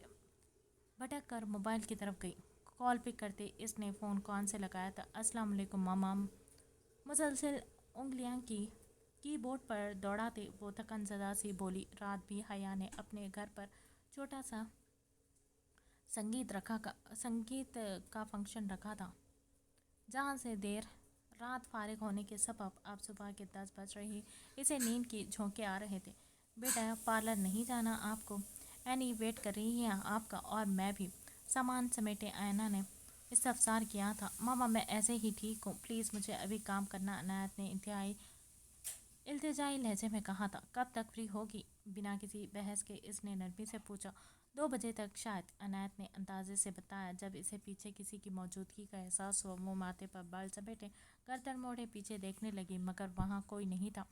بھٹک کر موبائل کی طرف گئی۔ کال پک کرتے اس نے فون کان سے لگایا تھا۔ السلام علیکم ماما۔ مسلسل انگلیاں کی بورڈ پر دوڑاتے وہ تھکن زدہ سی بولی، رات بھی حیا نے اپنے گھر پر چھوٹا سا سنگیت کا فنکشن رکھا تھا، جہاں سے دیر رات فارغ ہونے کے سبب اب صبح کے 10 بج رہے اسے نیند کی جھونکے آ رہے تھے۔ بیٹا پارلر نہیں جانا آپ کو؟ اینی ویٹ کر رہی ہے آپ کا، اور میں بھی۔ سامان سمیٹے اینا نے استفسار کیا تھا۔ ماما میں ایسے ہی ٹھیک ہوں، پلیز مجھے ابھی کام کرنا، عنایت نے انتہائی التجائی لہجے میں کہا تھا۔ کب تک فری ہوگی؟ بنا کسی بحث کے اس نے نرمی سے پوچھا۔ 2 بجے تک شاید، عنایت نے اندازے سے بتایا۔ جب اسے پیچھے کسی کی موجودگی کا احساس ہوا وہ ماتھے پر بال سمیٹے گردن موڑے پیچھے دیکھنے لگی، مگر وہاں کوئی نہیں تھا۔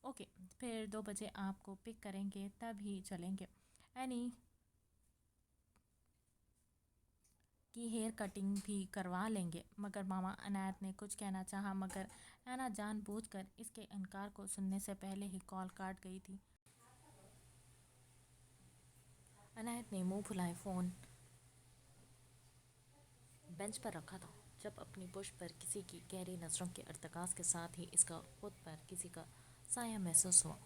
اوکے، پھر 2 بجے آپ کو پک کریں گے تب ہی چلیں گے۔ اینی کی ہیئر کٹنگ بھی کروا لیں گے۔ مگر ماما، عنایت نے کچھ کہنا چاہا مگر हैना जानबूझकर इसके इनकार को सुनने से पहले ही कॉल काट गई थी। अनायत ने मुंह फुलाए फ़ोन बेंच पर रखा था जब अपनी पुश्त पर किसी की गहरी नज़रों के अर्तकाज़ के साथ ही इसका खुद पर किसी का साया महसूस हुआ।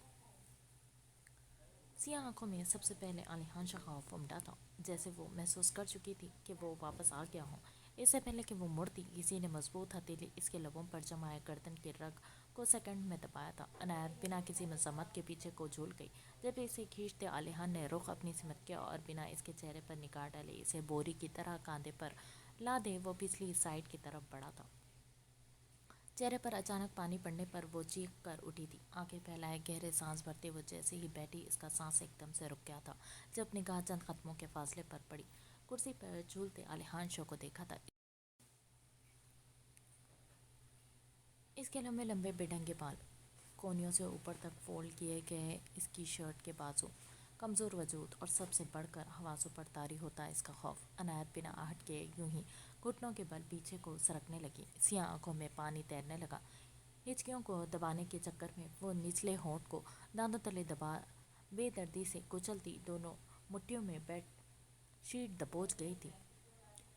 सिया आंखों में सबसे पहले आलिहान सा खौफ उमड़ा था, जैसे वो महसूस कर चुकी थी कि वो वापस आ गया हो। इससे पहले कि वो मुड़ती, किसी ने मजबूत हथेली इसके लबों पर जमाए गर्दन के रग को सेकंड में दबाया था। अनायत बिना किसी मजम्मत के पीछे को झूल गई। जब इसे खींचते आलिहान ने रुख अपनी सिमत किया और बिना इसके चेहरे पर निगाह डाले इसे बोरी की तरह कांधे पर ला दे वो पिछली साइड की तरफ बढ़ा था। चेहरे पर अचानक पानी पड़ने पर वो चीख कर उठी थी। आंखें फैलाए गहरे सांस भरते वो जैसे ही बैठी इसका सांस एकदम से रुक गया था जब निगाह चंद कदमों के फासले पर पड़ी। कुर्सी पर झूलते आलिहान शो को देखा था। इसके लंबे लंबे बेढंगे बाल, कोहनियों से ऊपर तक फोल्ड किए गए इसकी शर्ट के बाजू, कमज़ोर वजूद और सबसे बढ़कर हवासों पर तारी होता है इसका खौफ। अनायत बिना आहट के यूं ही घुटनों के बल पीछे को सरकने लगी। सिया आंखों में पानी तैरने लगा। हिचकियों को दबाने के चक्कर में वो निचले होंठ को दांतों तले दबा बेदर्दी से कुचलती दोनों मुट्ठियों में बेड शीट दबोच गई थी।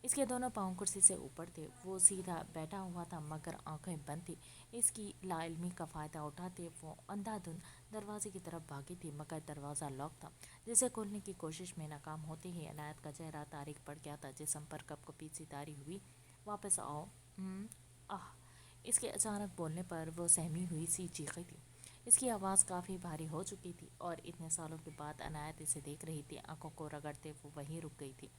इसके दोनों पांव कुर्सी से ऊपर थे। वो सीधा बैठा हुआ था मगर आंखें बंद थी। इसकी लाइल्मी का फ़ायदा उठाते वो अंधाधुंध दरवाजे की तरफ भागी थी मगर दरवाज़ा लॉक था। जिसे खोलने की कोशिश में नाकाम होते ही अनायत का चेहरा तारीख पड़ गया था। जिसम पर कपकपी सी तारी हुई। वापस आओ। आह। इसके अचानक बोलने पर वो सहमी हुई सी चीखी थी। इसकी आवाज़ काफ़ी भारी हो चुकी थी और इतने सालों के बाद अनायत इसे देख रही थी। आंखों को रगड़ते वो वहीं रुक गई थी।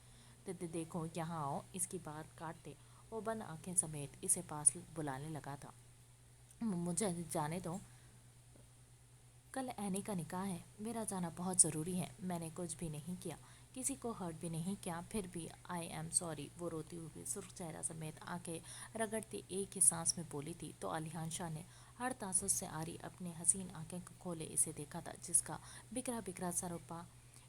देखो यहाँ आओ। इसकी बात काटते वो बंद आंखें समेत इसे पास बुलाने लगा था। मुझे जाने दो, कल ऐनी का निकाह है। मेरा जाना बहुत ज़रूरी है। मैंने कुछ भी नहीं किया, किसी को हर्ट भी नहीं किया, फिर भी आई एम सॉरी। वो रोती हुई सुर्ख चेहरा समेत आंखें रगड़ती एक ही सांस में बोली थी तो आलिहान शाह ने हर तासुस से आ रही अपने हसीन आंखें को खोले इसे देखा था, जिसका बिखरा बिखरा सरोपा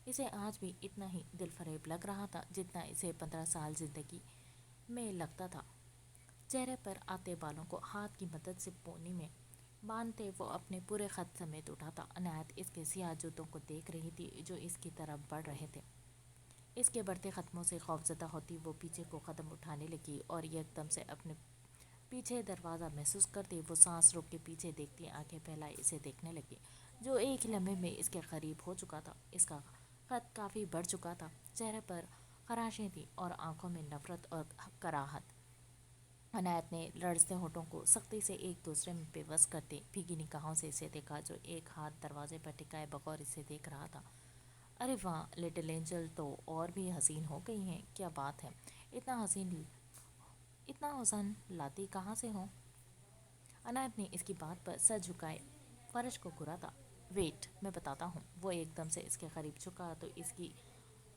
इसे आज भी इतना ही दिलफरेब लग रहा था जितना इसे 15 साल जिंदगी में लगता था। चेहरे पर आते बालों को हाथ की मदद से पोनी में बांधते वो अपने पूरे खत समेत उठा था। अनायत इसके सियाह जूतों को देख रही थी जो इसकी तरफ बढ़ रहे थे। इसके बढ़ते कदमों से खौफजदा होती वो पीछे को कदम उठाने लगी और एकदम से अपने पीछे दरवाज़ा महसूस करती वो सांस रोक के पीछे देखती आंखें फैलाए इसे देखने लगी, जो एक लम्हे में इसके करीब हो चुका था। इसका कद काफ़ी बढ़ चुका था। चेहरे पर खराशें थी और आंखों में नफरत और कराहत। अनायत ने लड़ते होठों को सख्ती से एक दूसरे में बेबस करते भीगी निगाहों से इसे देखा, जो एक हाथ दरवाजे पर टिकाए बगौर इसे देख रहा था। अरे वाह, लिटिल एंजल तो और भी हसीन हो गई हैं। क्या बात है, इतना हुसन लाती कहाँ से हो? अनायत ने इसकी बात पर सर झुकाए फर्श को घुरा था। वेट, मैं बताता हूँ। वो एकदम से इसके करीब झुका तो इसकी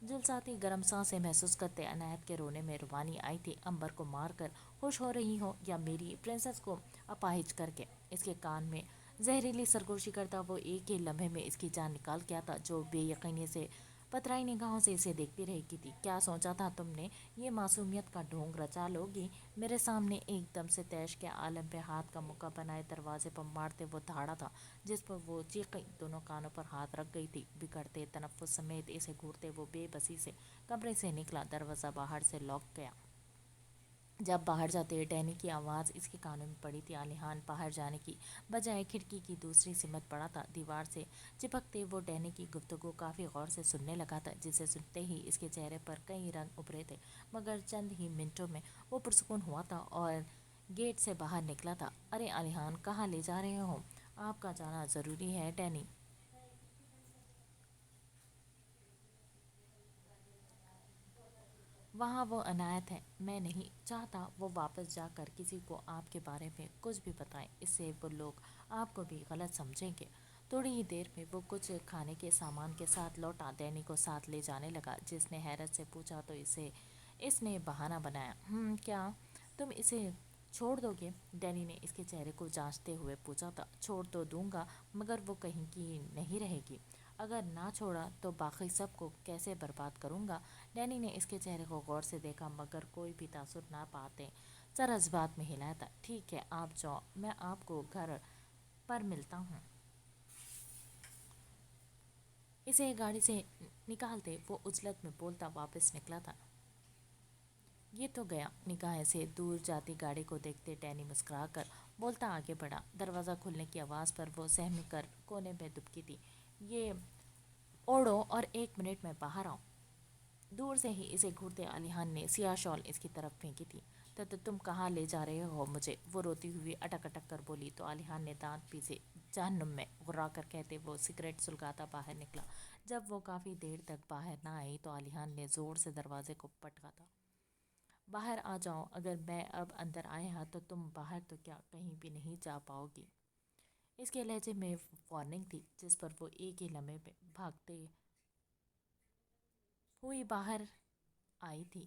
झुलसाती गर्म सांसें महसूस करते अनायत के रोने में रुबानी आई थी। अंबर को मारकर खुश हो रही हो या मेरी प्रिंसेस को अपाहिज करके? इसके कान में जहरीली सरगोशी करता वो एक ही लम्हे में इसकी जान निकाल गया था, जो बेयकीनी से पतराई निगाहों से इसे देखती रहेगी थी। क्या सोचा था तुमने? ये मासूमियत का ढोंग रचा लोगी मेरे सामने? एकदम से तैश के आलम पे हाथ का मुक्का बनाए दरवाजे पर मारते वो धाड़ा था, जिस पर वो चीखी। दोनों कानों पर हाथ रख गई थी। बिगड़ते तनफ्फुस समेत इसे घूरते वो बेबसी से कमरे से निकला। दरवाज़ा बाहर से लॉक गया। जब बाहर जाते डैनी की आवाज़ इसके कानों में पड़ी थी। आलिहान बाहर जाने की बजाय खिड़की की दूसरी सिमत पड़ा था। दीवार से चिपकते वो डैनी की गुफ्तगू काफ़ी गौर से सुनने लगा था, जिसे सुनते ही इसके चेहरे पर कई रंग उभरे थे। मगर चंद ही मिनटों में वो पुरसुकून हुआ था और गेट से बाहर निकला था। अरे आलिहान, कहाँ ले जा रहे हो? आपका जाना ज़रूरी है डैनी। वहाँ वो अनायत है। मैं नहीं चाहता वो वापस जाकर किसी को आपके बारे में कुछ भी बताएं। इससे वो लोग आपको भी गलत समझेंगे। थोड़ी ही देर में वो कुछ खाने के सामान के साथ लौटा। डैनी को साथ ले जाने लगा, जिसने हैरत से पूछा तो इसने बहाना बनाया। क्या तुम इसे छोड़ दोगे? डैनी ने इसके चेहरे को जांचते हुए पूछा था। छोड़ तो दूंगा, मगर वो कहीं की नहीं रहेगी। अगर ना छोड़ा तो बाकी सबको कैसे बर्बाद करूंगा? डैनी ने इसके चेहरे को गौर से देखा मगर कोई भी तासुर ना पाते सर इस बात में हिलाया था। ठीक है आप जाओ, मैं आपको घर पर मिलता हूँ। इसे गाड़ी से निकालते वो उजलत में बोलता वापस निकला था। ये तो गया। निगाहें से दूर जाती गाड़ी को देखते डैनी मुस्कुरा कर बोलता आगे बढ़ा। दरवाज़ा खुलने की आवाज़ पर वो सहम कर कोने में दुबकी थी। ये ओढ़ो और 1 मिनट में बाहर आओ। दूर से ही इसे घूरते अलीहान ने सियाह शॉल इसकी तरफ फेंकी थी। तो तुम कहाँ ले जा रहे हो मुझे, वो रोती हुई अटक अटक कर बोली। तो अलीहान ने दांत पीसे जहन्नुम में गुर्रा कर कहते वो सिगरेट सुलगाता बाहर निकला। जब वो काफ़ी देर तक बाहर ना आई तो अलीहान ने ज़ोर से दरवाजे को पटका था। बाहर आ जाओ, अगर मैं अब अंदर आया तो तुम बाहर तो क्या कहीं भी नहीं जा पाओगी। इसके लहजे में वार्निंग थी जिस पर वो एक ही लम्हे में भागते हुई बाहर आई थी।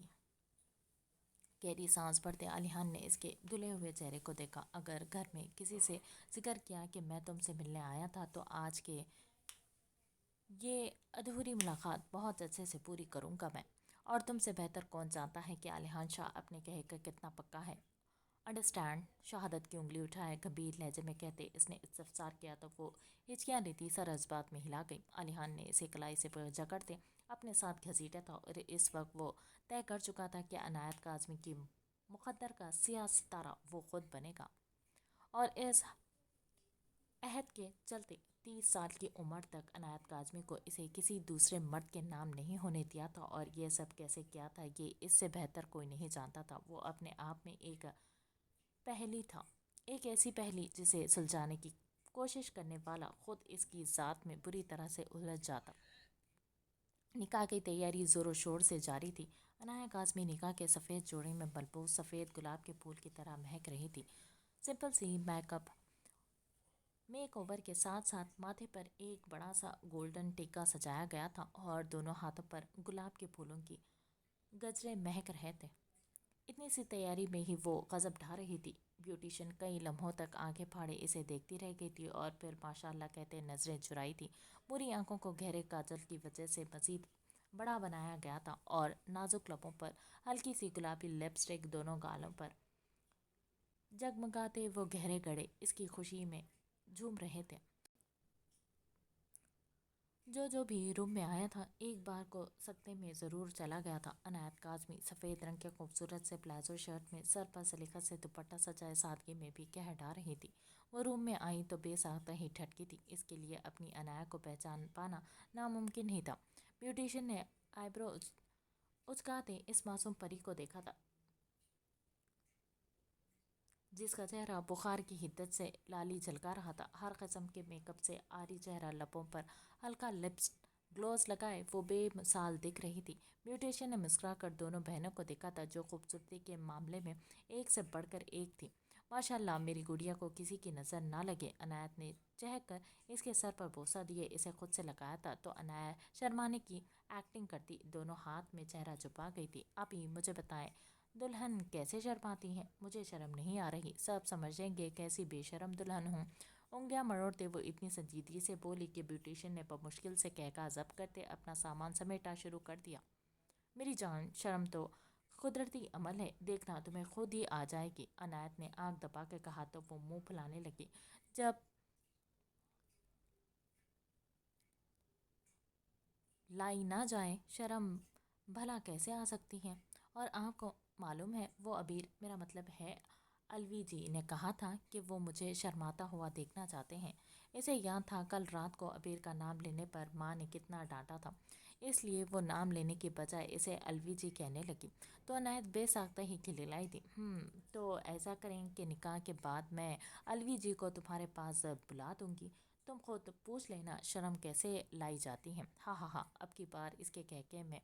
गहरी सांस भरते अलीहान ने इसके धुले हुए चेहरे को देखा। अगर घर में किसी से जिक्र किया कि मैं तुमसे मिलने आया था तो आज के ये अधूरी मुलाकात बहुत अच्छे से पूरी करूंगा मैं। और तुमसे बेहतर कौन जानता है कि अलीहान शाह अपने कहे का कितना पक्का है। अंडरस्टैंड, शहादत की उंगली उठाए गंभीर लहजे में कहते इसने इस्तफसार किया तो वो हिचकियाँ रीति सर जज्बात में हिला गई। अलीहान ने इसे कलाई से जकड़ते अपने साथ घसीटा था और इस वक्त वो तय कर चुका था कि अनायत काज़मी की मुकद्दर का सियाह सितारा वो खुद बनेगा। और इस अहद के चलते 30 साल की उम्र तक अनायत काज़मी को इसे किसी दूसरे मर्द के नाम नहीं होने दिया था। और ये सब कैसे किया था ये इससे बेहतर कोई नहीं जानता था। वो अपने आप में एक पहेली था, एक ऐसी पहेली जिसे सुलझाने की कोशिश करने वाला खुद इसकी ज़ात में बुरी तरह से उलझ जाता। निकाह की तैयारी ज़ोरों शोर से जारी थी। अनाया काज़मी निकाह के सफ़ेद जोड़े में बलबूस सफ़ेद गुलाब के फूल की तरह महक रही थी। सिंपल सी मेकअप मेक ओवर के साथ साथ माथे पर एक बड़ा सा गोल्डन टिक्का सजाया गया था और दोनों हाथों पर गुलाब के फूलों की गजरे महक रहे थे। इतनी सी तैयारी में ही वो गजब ढा रही थी। ब्यूटिशियन कई लम्हों तक आंखें फाड़े इसे देखती रह गई थी और फिर माशाल्लाह कहते नज़रें चुराई थी। पूरी आंखों को गहरे काजल की वजह से मज़ीद बड़ा बनाया गया था और नाजुक लबों पर हल्की सी गुलाबी लिपस्टिक, दोनों गालों पर जगमगाते वो गहरे गड़े इसकी खुशी में झूम रहे थे। जो भी रूम में आया था एक बार को सकते में ज़रूर चला गया था। अनायत काज़मी सफ़ेद रंग के खूबसूरत से प्लाजो शर्ट में सर पर सलीका से दुपट्टा सजाए सादगी में भी कह ढा रही थी। वो रूम में आई तो बेसाख्ता ही ठटकी थी। इसके लिए अपनी अनाया को पहचान पाना नामुमकिन ही था। ब्यूटिशियन ने आईब्रो उचकाते इस मासूम परी को देखा था जिसका चेहरा बुखार की हिद्दत से लाली झलका रहा था। हर किस्म के मेकअप से आरी चेहरा, लबों पर हल्का लिप्स ग्लोस लगाए वो बेमिसाल दिख रही थी। ब्यूटिशियन ने मुस्कुरा कर दोनों बहनों को देखा था जो खूबसूरती के मामले में एक से बढ़कर एक थी। माशाल्लाह मेरी गुड़िया को किसी की नज़र ना लगे। अनायत ने चहक कर इसके सर पर बोसा दिए इसे खुद से लगाया था तो अनाया शर्माने की एक्टिंग करती दोनों हाथ में चेहरा छुपा गई थी। अभी मुझे बताएं दुल्हन कैसे शर्माती हैं, मुझे शर्म नहीं आ रही। सब समझेंगे कैसी बेशरम दुल्हन हूँ। उंगलियां मरोड़ते वो इतनी संजीदगी से बोली कि ब्यूटिशियन ने बमुश्किल से कहका जब्त करते अपना सामान समेटा शुरू कर दिया। मेरी जान, शर्म तो कुदरती अमल है, देखना तुम्हें खुद ही आ जाएगी। अनायत ने आँख दबा के कहा तो वो मुंह फुलाने लगी। जब लाई ना जाए शर्म भला कैसे आ सकती है। और आपको मालूम है वो अबीर, मेरा मतलब है अलवी जी ने कहा था कि वो मुझे शर्माता हुआ देखना चाहते हैं। इसे याद था कल रात को अबीर का नाम लेने पर माँ ने कितना डांटा था, इसलिए वो नाम लेने की बजाय इसे अलवी जी कहने लगी। तो अनायत बेसाख्ता ही खिलखिलाई थी। तो ऐसा करें कि निकाह के बाद मैं अलवी जी को तुम्हारे पास बुला दूंगी, तुम खुद पूछ लेना शर्म कैसे लाई जाती है। हाँ हाँ हाँ, अब की बार इसके कहके में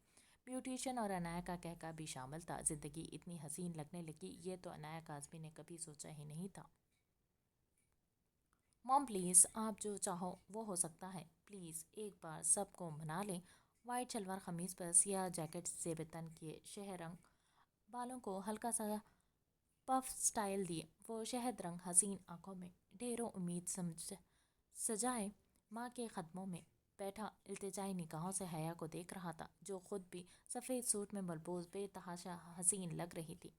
ब्यूटिशियन और अनाया का कहका भी शामिल था। ज़िंदगी इतनी हसीन लगने लगी ये तो अनाया काज़मी ने कभी सोचा ही नहीं था। मॉम प्लीज़, आप जो चाहो वो हो सकता है, प्लीज़ एक बार सबको मना लें। वाइट शलवार कमीज़ पर सियाह जैकेट जेब तन किए शह रंग बालों को हल्का सा पफ स्टाइल दिए वो शहद रंग हसीन आंखों में ढेरों उम्मीद समझ सजाए माँ के कदमों में बैठा इल्तिजाई निगाहों से हया को देख रहा था जो खुद भी सफ़ेद सूट में मलबूस बेतहाशा हसीन लग रही थी।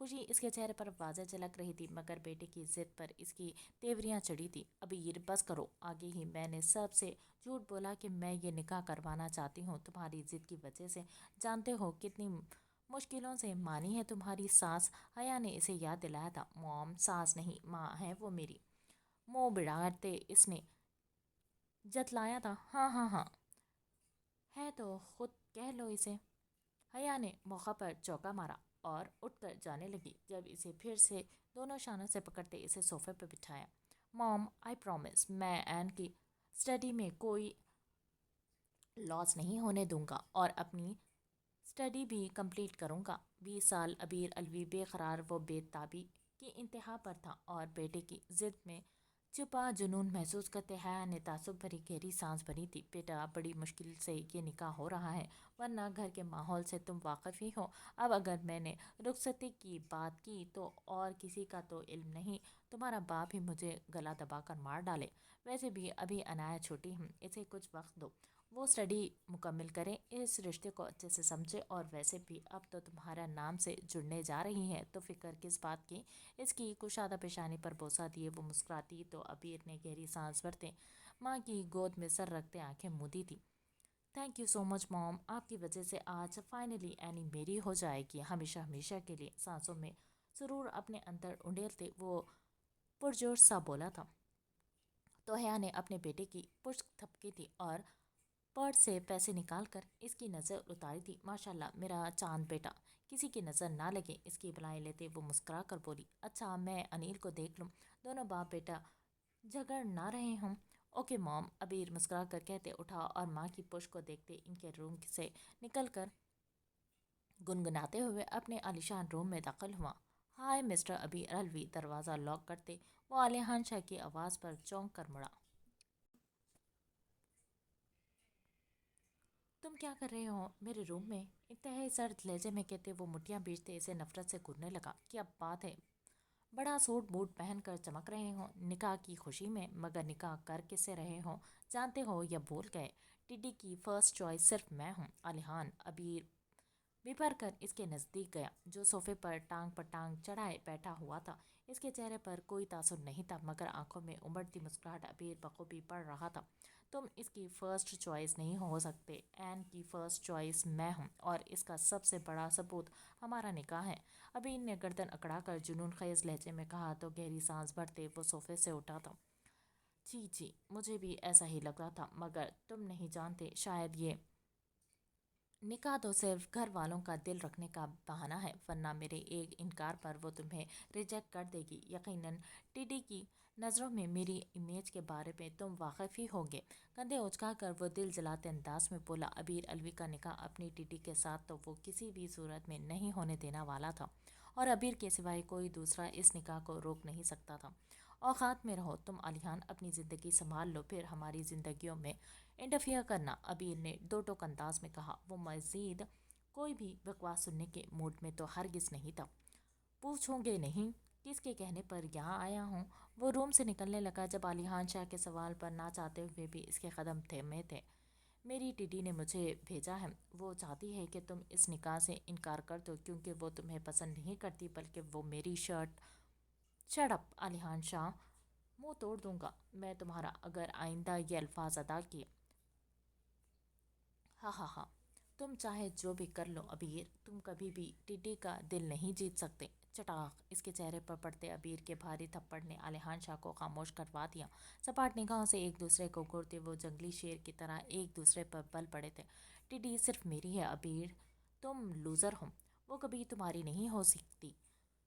خوشی اس کے چہرے پر واضح جھلک رہی تھی، مگر بیٹے کی ضد پر اس کی تیوریاں چڑھی تھی۔ ابھی یہ بس کرو، آگے ہی میں نے سب سے جھوٹ بولا کہ میں یہ نکاح کروانا چاہتی ہوں تمہاری ضد کی وجہ سے۔ جانتے ہو کتنی مشکلوں سے مانی ہے تمہاری ساس؟ حیا نے اسے یاد دلایا تھا۔ موم ساس نہیں، ماں ہے وہ میری، منہ بڑھاتے اس نے جتلایا تھا۔ ہاں ہاں ہاں ہے تو خود کہہ لو اسے۔ حیا نے موقع پر چوکا مارا اور اٹھ کر جانے لگی، جب اسے پھر سے دونوں شانوں سے پکڑتے اسے صوفے پہ بٹھایا۔ موم آئی پرومس میں این کی اسٹڈی میں کوئی لاس نہیں ہونے دوں گا اور اپنی اسٹڈی بھی کمپلیٹ کروں گا۔ 20 سال ابیر الوی بے قرار و بے تابی کی انتہا پر تھا اور بیٹے کی ضد میں چھپا جنون محسوس کرتے حیا نے تعصب بھری گہری سانس بھری تھی۔ بیٹا، بڑی مشکل سے یہ نکاح ہو رہا ہے، ورنہ گھر کے ماحول سے تم واقف ہی ہو۔ اب اگر میں نے رخصتی کی بات کی تو اور کسی کا تو علم نہیں، تمہارا باپ ہی مجھے گلا دبا کر مار ڈالے۔ ویسے بھی ابھی عنایت چھوٹی ہیں، اسے کچھ وقت دو، وہ اسٹڈی مکمل کرے، اس رشتے کو اچھے سے سمجھے، اور ویسے بھی اب تو تمہارا نام سے جڑنے جا رہی ہے تو فکر کس بات کی؟ اس کی کشادہ پیشانی پر بوسہ دیے وہ مسکراتی تو ابیر نے گہری سانس بھرتے ماں کی گود میں سر رکھتے آنکھیں مودی تھی۔ تھینک یو سو مچ موم، آپ کی وجہ سے آج فائنلی اینی میری ہو جائے گی، ہمیشہ ہمیشہ کے لیے۔ سانسوں میں سرور اپنے اندر انڈیلتے وہ پرجوش سا بولا تھا تو حیا نے اپنے بیٹے کی پشت تھپکی تھی اور پرس سے پیسے نکال کر اس کی نظر اتاری تھی۔ ماشاءاللہ میرا چاند بیٹا، کسی کی نظر نہ لگے، اس کی بلائیں لیتے وہ مسکرا کر بولی۔ اچھا میں انیل کو دیکھ لوں، دونوں باپ بیٹا جھگڑ نہ رہے ہوں۔ اوکے موم، ابیر مسکرا کر کہتے اٹھا اور ماں کی پشت کو دیکھتے ان کے روم سے نکل کر گنگناتے ہوئے اپنے عالیشان روم میں داخل ہوا۔ ہائے مسٹر ابیر الوی، دروازہ لاک کرتے وہ عالیحان شاہ کی آواز پر چونک کر مڑا۔ تم کیا کر رہے ہو میرے روم میں؟ انتہائی سرد لہجے میں کہتے وہ مٹھیاں بیچتے اسے نفرت سے گھورنے لگا۔ کیا بات ہے، بڑا سوٹ بوٹ پہن کر چمک رہے ہو نکاح کی خوشی میں، مگر نکاح کر کس سے رہے ہو جانتے ہو یا بھول گئے؟ ٹڈی کی فرسٹ چوائس صرف میں ہوں۔ عالیحان ابیر بپھر کر اس کے نزدیک گیا، جو صوفے پر ٹانگ چڑھائے بیٹھا ہوا تھا۔ اس کے چہرے پر کوئی تاثر نہیں تھا، مگر آنکھوں میں امڑتی مسکراہٹ ابیر بخوبی پڑھ رہا تھا۔ تم اس کی فرسٹ چوائس نہیں ہو سکتے، این کی فرسٹ چوائس میں ہوں، اور اس کا سب سے بڑا ثبوت ہمارا نکاح ہے۔ ابیر نے گردن اکڑا کر جنون خیز لہجے میں کہا تو گہری سانس بھرتے وہ صوفے سے اٹھا تھا۔ جی جی مجھے بھی ایسا ہی لگا تھا، مگر تم نہیں جانتے، شاید یہ نکاح تو صرف گھر والوں کا دل رکھنے کا بہانہ ہے، ورنہ میرے ایک انکار پر وہ تمہیں ریجیکٹ کر دے گی۔ یقیناً ٹڈی کی نظروں میں میری امیج کے بارے میں تم واقف ہی ہوگے۔ کندھے اچکا کر وہ دل جلاتے انداز میں بولا۔ ابیر الوی کا نکاح اپنی ٹڈی کے ساتھ تو وہ کسی بھی صورت میں نہیں ہونے دینے والا تھا، اور ابیر کے سوائے کوئی دوسرا اس نکاح کو روک نہیں سکتا تھا۔ اوقات میں رہو تم عالیحان، اپنی زندگی سنبھال لو، پھر ہماری زندگیوں میں انٹرفیئر کرنا، ابیر نے دو ٹوک انداز میں کہا۔ وہ مزید کوئی بھی بکواس سننے کے موڈ میں تو ہرگز نہیں تھا۔ پوچھو گے نہیں کس کے کہنے پر یہاں آیا ہوں؟ وہ روم سے نکلنے لگا جب عالیحان شاہ کے سوال پر نہ چاہتے ہوئے بھی اس کے قدم تھمے تھے۔ میری ٹڈی نے مجھے بھیجا ہے، وہ چاہتی ہے کہ تم اس نکاح سے انکار کر دو، کیونکہ وہ تمہیں پسند نہیں کرتی، بلکہ وہ میری شٹ اپ عالیحان شاہ، منہ توڑ دوں گا میں تمہارا اگر آئندہ یہ الفاظ ادا کیے۔ ہاں ہاں ہاں تم چاہے جو بھی کر لو ابیر، تم کبھی بھی ٹڈی کا دل نہیں جیت سکتے۔ چٹاخ اس کے چہرے پر پڑتے ابیر کے بھاری تھپڑ نے عالیحان شاہ کو خاموش کروا دیا۔ سپاٹ نگاہوں سے ایک دوسرے کو گھورتے وہ جنگلی شیر کی طرح ایک دوسرے پر بل پڑے تھے۔ ٹڈی صرف میری ہے ابیر، تم لوزر ہو، وہ کبھی تمہاری نہیں ہو سکتی۔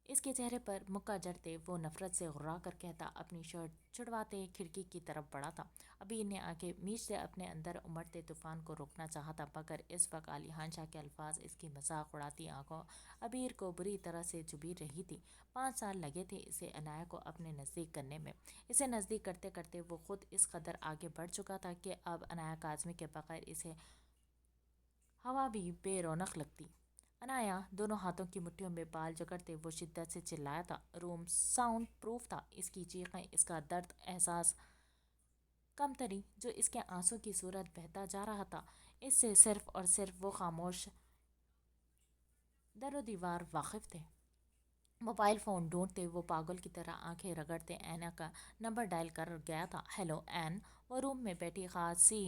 اس کے چہرے پر مکہ جڑتے وہ نفرت سے غرا کر کہتا، اپنی شرٹ چھڑواتے کھڑکی کی طرف بڑھا تھا۔ ابیر نے آنکھیں میچتے اپنے اندر امڑتے طوفان کو روکنا چاہا تھا، مگر اس وقت عالیحان شاہ کے الفاظ اس کی مذاق اڑاتی آنکھوں ابیر کو بری طرح سے چبھی رہی تھی۔ 5 سال لگے تھے اسے عنایت کو اپنے نزدیک کرنے میں۔ اسے نزدیک کرتے کرتے وہ خود اس قدر آگے بڑھ چکا تھا کہ اب عنایت کاظمی کے بغیر اسے ہوا بھی بے رونق لگتی۔ عنایت دونوں ہاتھوں کی مٹھیوں میں بال جکڑتے وہ شدت سے چلایا تھا۔ روم ساؤنڈ پروف تھا، اس کی چیخیں، اس کا درد احساس کمتری جو اس کے آنسوں کی صورت بہتا جا رہا تھا، اس سے صرف اور صرف وہ خاموش در و دیوار واقف تھے۔ मोबाइल फ़ोन ढूंढते वो पागल की तरह आंखें रगड़ते ऐना का नंबर डायल कर गया था। Hello N. वो रूम में बैठी खासी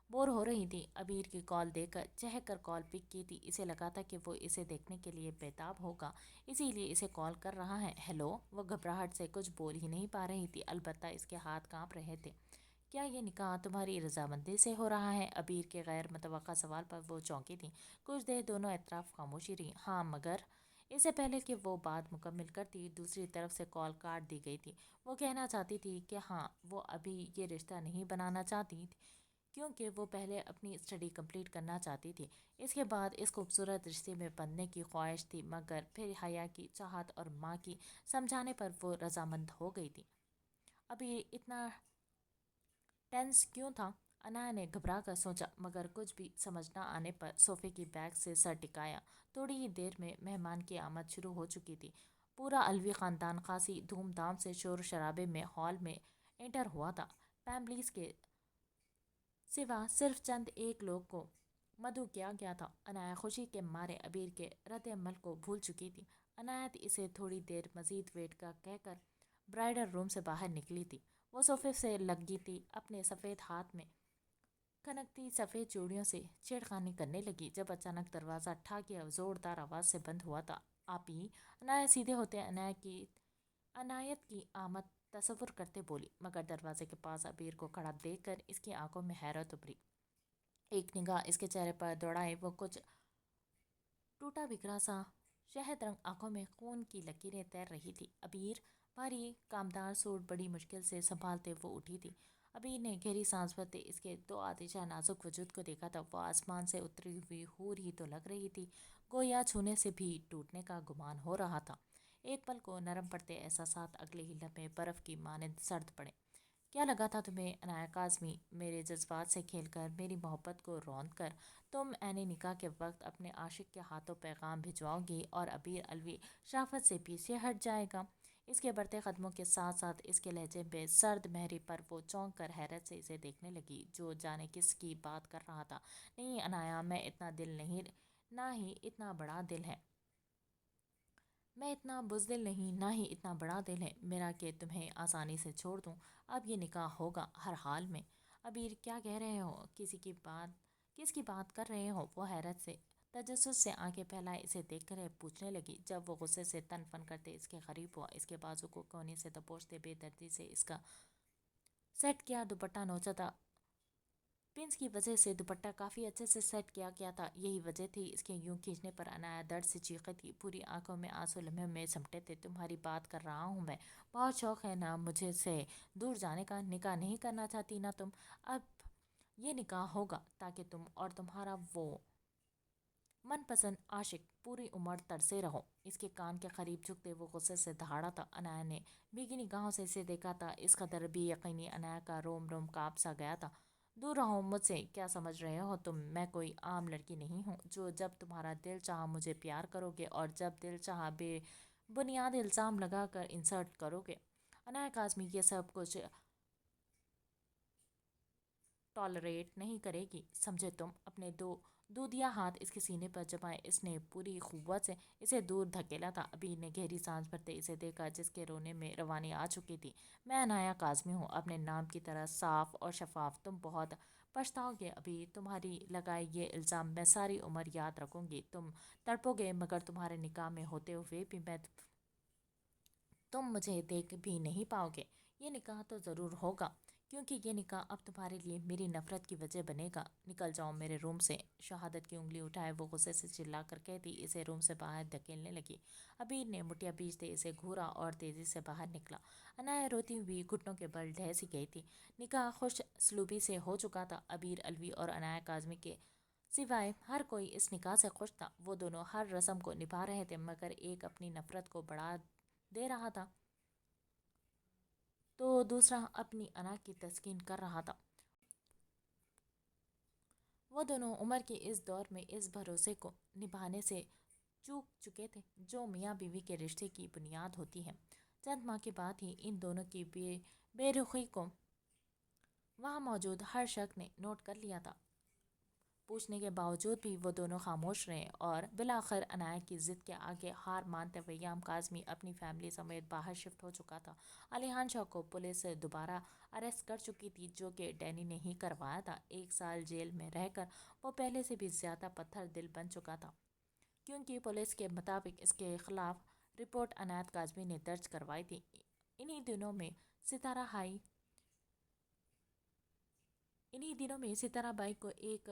बोर हो रही थी। अबीर की कॉल देकर चहक कर कॉल पिक की थी। इसे लगा था कि वो इसे देखने के लिए बेताब होगा, इसीलिए इसे कॉल कर रहा है। हेलो। वो घबराहट से कुछ बोल ही नहीं पा रही थी, अलबत्ता इसके हाथ कांप रहे थे। क्या ये निकाह तुम्हारी रजामंदी से हो रहा है? अबीर के गैर मुतवक्का सवाल पर वो चौंकी थी। कुछ देर दोनों अतराफ खामोशी रही। हाँ मगर। इससे पहले कि वो बात मुकम्मल करती, दूसरी तरफ से कॉल काट दी गई थी। वो कहना चाहती थी कि हाँ, वो अभी ये रिश्ता नहीं बनाना चाहती थी, क्योंकि वो पहले अपनी स्टडी कंप्लीट करना चाहती थी। इसके बाद इस खूबसूरत रिश्ते में बंधने की ख्वाहिश थी, मगर फिर हया की चाहत और माँ की समझाने पर वो रजामंद हो गई थी। अभी इतना टेंस क्यों था? अनाया ने घबरा कर सोचा, मगर कुछ भी समझ न आने पर सोफे की बैग से सर टिकाया। थोड़ी ही देर में मेहमान की आमद शुरू हो चुकी थी। पूरा अलवी ख़ानदान खासी धूमधाम से शोर शराबे में हॉल में एंटर हुआ था। फैमिलीज के सिवा सिर्फ चंद एक लोग को मधु किया गया था। अनाया खुशी के मारे अबीर के रद्द अमल को भूल चुकी थी। अनायत इसे थोड़ी देर मजीद वेट का कहकर ब्राइडल रूम से बाहर निकली थी। वो सोफे से लगी थी, अपने सफ़ेद हाथ में खनकती सफ़ेद चूड़ियों से छेड़खानी करने लगी, जब अचानक दरवाज़ा ठा की ज़ोरदार आवाज़ से बंद हुआ था। आप ही। अनायत सीधे होते अनायत की आमद तसव्वुर करते बोली, मगर दरवाजे के पास अबीर को खड़ा देखकर इसकी आंखों में हैरत उभरी। एक निगाह इसके चेहरे पर दौड़ाए, वो कुछ टूटा बिखरा सा शहद रंग आंखों में खून की लकीरें तैर रही थी। अबीर। भारी कामदार सूट बड़ी मुश्किल से संभालते वो उठी थी। अबीर ने गहरी सांस भरते इसके दो आतिशा नाजुक वजूद को देखा था। वो आसमान से उतरी हुई हूर ही तो लग रही थी, गोया छूने से भी टूटने का गुमान हो रहा था। एक पल को नरम पड़ते एहसासात अगले ही लम्हे बर्फ की मानंद सर्द पड़े। क्या लगा था तुम्हें अनाया काज़मी? मेरे जज्बात से खेलकर, मेरी मोहब्बत को रौंद कर तुम ऐने निकाह के वक्त अपने आशिक के हाथों पैगाम भिजवाओगी और अबीर अलवी शराफत से पीछे हट जाएगा? इसके बढ़ते कदमों के साथ साथ इसके लहजे में सर्द महरी पर वो चौंक कर हैरत से इसे देखने लगी, जो जाने किस की बात कर रहा था। नहीं अनाया, मैं इतना दिल नहीं, ना ही इतना बड़ा दिल है। मैं इतना बुज़दिल नहीं, ना ही इतना बड़ा दिल है मेरा कि तुम्हें आसानी से छोड़ दूँ। अब ये निकाह होगा हर हाल में। अबीर, क्या कह रहे हो? किसकी बात कर रहे हो? वो हैरत से तजस्सुस से आंखें फैलाए इसे देखकर पूछने लगी। जब वो गुस्से से तन फन करते इसके करीब हुआ, इसके बाजू को कोने से दबोचते बेदर्दी से इसका सेट किया दुपट्टा नोचा था। पिंस की वजह से दुपट्टा काफ़ी अच्छे से सेट किया गया था। यही वजह थी इसके यूं खींचने पर अनाया दर्द से चीखी थी। पूरी आंखों में आंसू लम्हे में समटे थे। तुम्हारी बात कर रहा हूँ मैं। बहुत शौक है ना मुझे से दूर जाने का? निकाह नहीं करना चाहती ना तुम? अब ये निकाह होगा ताकि तुम और तुम्हारा वो मनपसंद आशिक पूरी उम्र तरसे रहो। इसके कान के करीब झुकते वो गुस्से से दहाड़ा था। अनाया ने भीगी निगाहों से इसे देखा था। इस कदर भी यकीनी अनाया का रोम रोम काँप सा गया था। दूर रहो मुझसे। क्या समझ रहे हो तुम? मैं कोई आम लड़की नहीं हूँ जो जब तुम्हारा दिल चाहा मुझे प्यार करोगे और जब दिल चाहा बेबुनियाद इल्ज़ाम लगा कर इंसल्ट करोगे। अनाया काज़मी ये सब कुछ टॉलरेट नहीं करेगी, समझे तुम? अपने दो दूधिया हाथ इसके सीने पर जमाए इसने पूरी कुव्वत से इसे दूर धकेला था। अभी ने गहरी सांस भरते इसे देखा, जिसके रोने में रवानी आ चुकी थी। मैं अनाया काज़मी हूँ, अपने नाम की तरह साफ और शफाफ। तुम बहुत पछताओगे अभी। तुम्हारी लगाए ये इल्ज़ाम मैं सारी उम्र याद रखूंगी। तुम तड़पोगे, मगर तुम्हारे निकाह में होते हुए भी तुम मुझे देख भी नहीं पाओगे। ये निकाह तो ज़रूर होगा, क्योंकि ये निकाह अब तुम्हारे लिए मेरी नफ़रत की वजह बनेगा। निकल जाओ मेरे रूम से। शहादत की उंगली उठाए वो गुस्से से चिल्ला कर कहती इसे रूम से बाहर धकेलने लगी। अबीर ने मुठिया बीचते इसे घूरा और तेज़ी से बाहर निकला। अनाया रोती हुई घुटनों के बल ढह सी गई थी। निकाह खुश सलूबी से हो चुका था। अबीर अलवी और अनाया काज़मी के सिवाय हर कोई इस निकाह से खुश था। वो दोनों हर रस्म को निभा रहे थे, मगर एक अपनी नफ़रत को बढ़ा दे रहा था तो दूसरा अपनी अना की तस्कीन कर रहा था। वो दोनों उम्र के इस दौर में इस भरोसे को निभाने से चूक चुके थे जो मियाँ बीवी के रिश्ते की बुनियाद होती है। चंद माह के बाद ही इन दोनों की बेरुखी को वहाँ मौजूद हर शख्स ने नोट कर लिया था। پوچھنے کے باوجود بھی وہ دونوں خاموش رہے اور بالآخر عنایت کی ضد کے آگے ہار مانتے ہوئے یام کاظمی اپنی فیملی سمیت باہر شفٹ ہو چکا تھا۔ علیحان شاہ کو پولیس دوبارہ اریسٹ کر چکی تھی، جو کہ ڈینی نے ہی کروایا تھا۔ 1 سال جیل میں رہ کر وہ پہلے سے بھی زیادہ پتھر دل بن چکا تھا، کیونکہ پولیس کے مطابق اس کے خلاف رپورٹ عنایت کاظمی نے درج کروائی تھی۔ انہی دنوں میں ستارہ بائی کو ایک